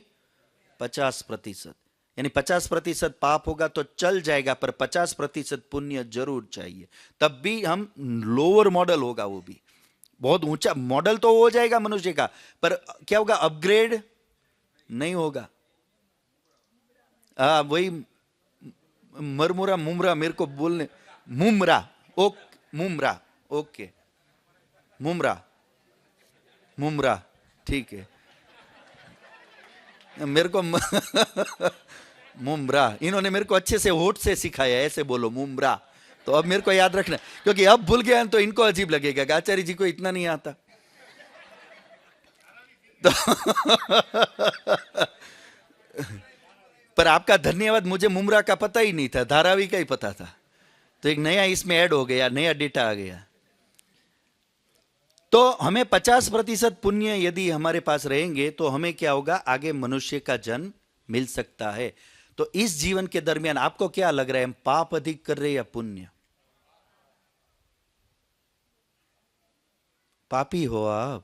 50%। यानी 50% पाप होगा तो चल जाएगा, पर 50% पुण्य जरूर चाहिए। तब भी हम लोअर मॉडल होगा, वो भी बहुत ऊंचा मॉडल तो हो जाएगा मनुष्य का, पर क्या होगा? अपग्रेड नहीं होगा। वही मरमुरा मुमरा मेरे को बोलने, मुमरा, मुमरा, ओके, मुमरा ठीक है। मेरे को मुमरा, इन्होंने मेरे को अच्छे से होठ से सिखाया, ऐसे बोलो मुमरा। तो अब मेरे को याद रखना, क्योंकि अब भूल गया तो इनको अजीब लगेगा कि आचार्य जी को इतना नहीं आता। तो पर आपका धन्यवाद, मुझे मुमरा का पता ही नहीं था, धारावी का ही पता था, तो एक नया इसमें ऐड हो गया, नया डेटा आ गया। तो हमें 50% पुण्य यदि हमारे पास रहेंगे तो हमें क्या होगा, आगे मनुष्य का जन्म मिल सकता है। तो इस जीवन के दरमियान आपको क्या लग रहा है, हम पाप अधिक कर रहे हैं या पुण्य? पापी हो आप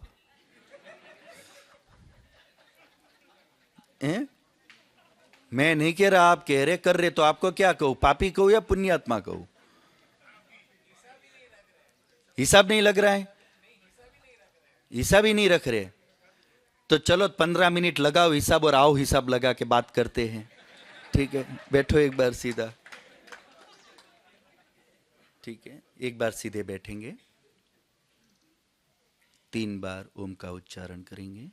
हैं? मैं नहीं कह रहा, आप कह रहे कर रहे, तो आपको क्या कहूं, पापी कहूं या पुण्यात्मा कहूं? हिसाब नहीं लग रहा है, हिसाब ही नहीं रख रहे। तो चलो 15 मिनट लगाओ हिसाब और आओ हिसाब लगा के बात करते हैं, ठीक है? बैठो एक बार सीधा, ठीक है? एक बार सीधे बैठेंगे, 3 बार ओम का उच्चारण करेंगे।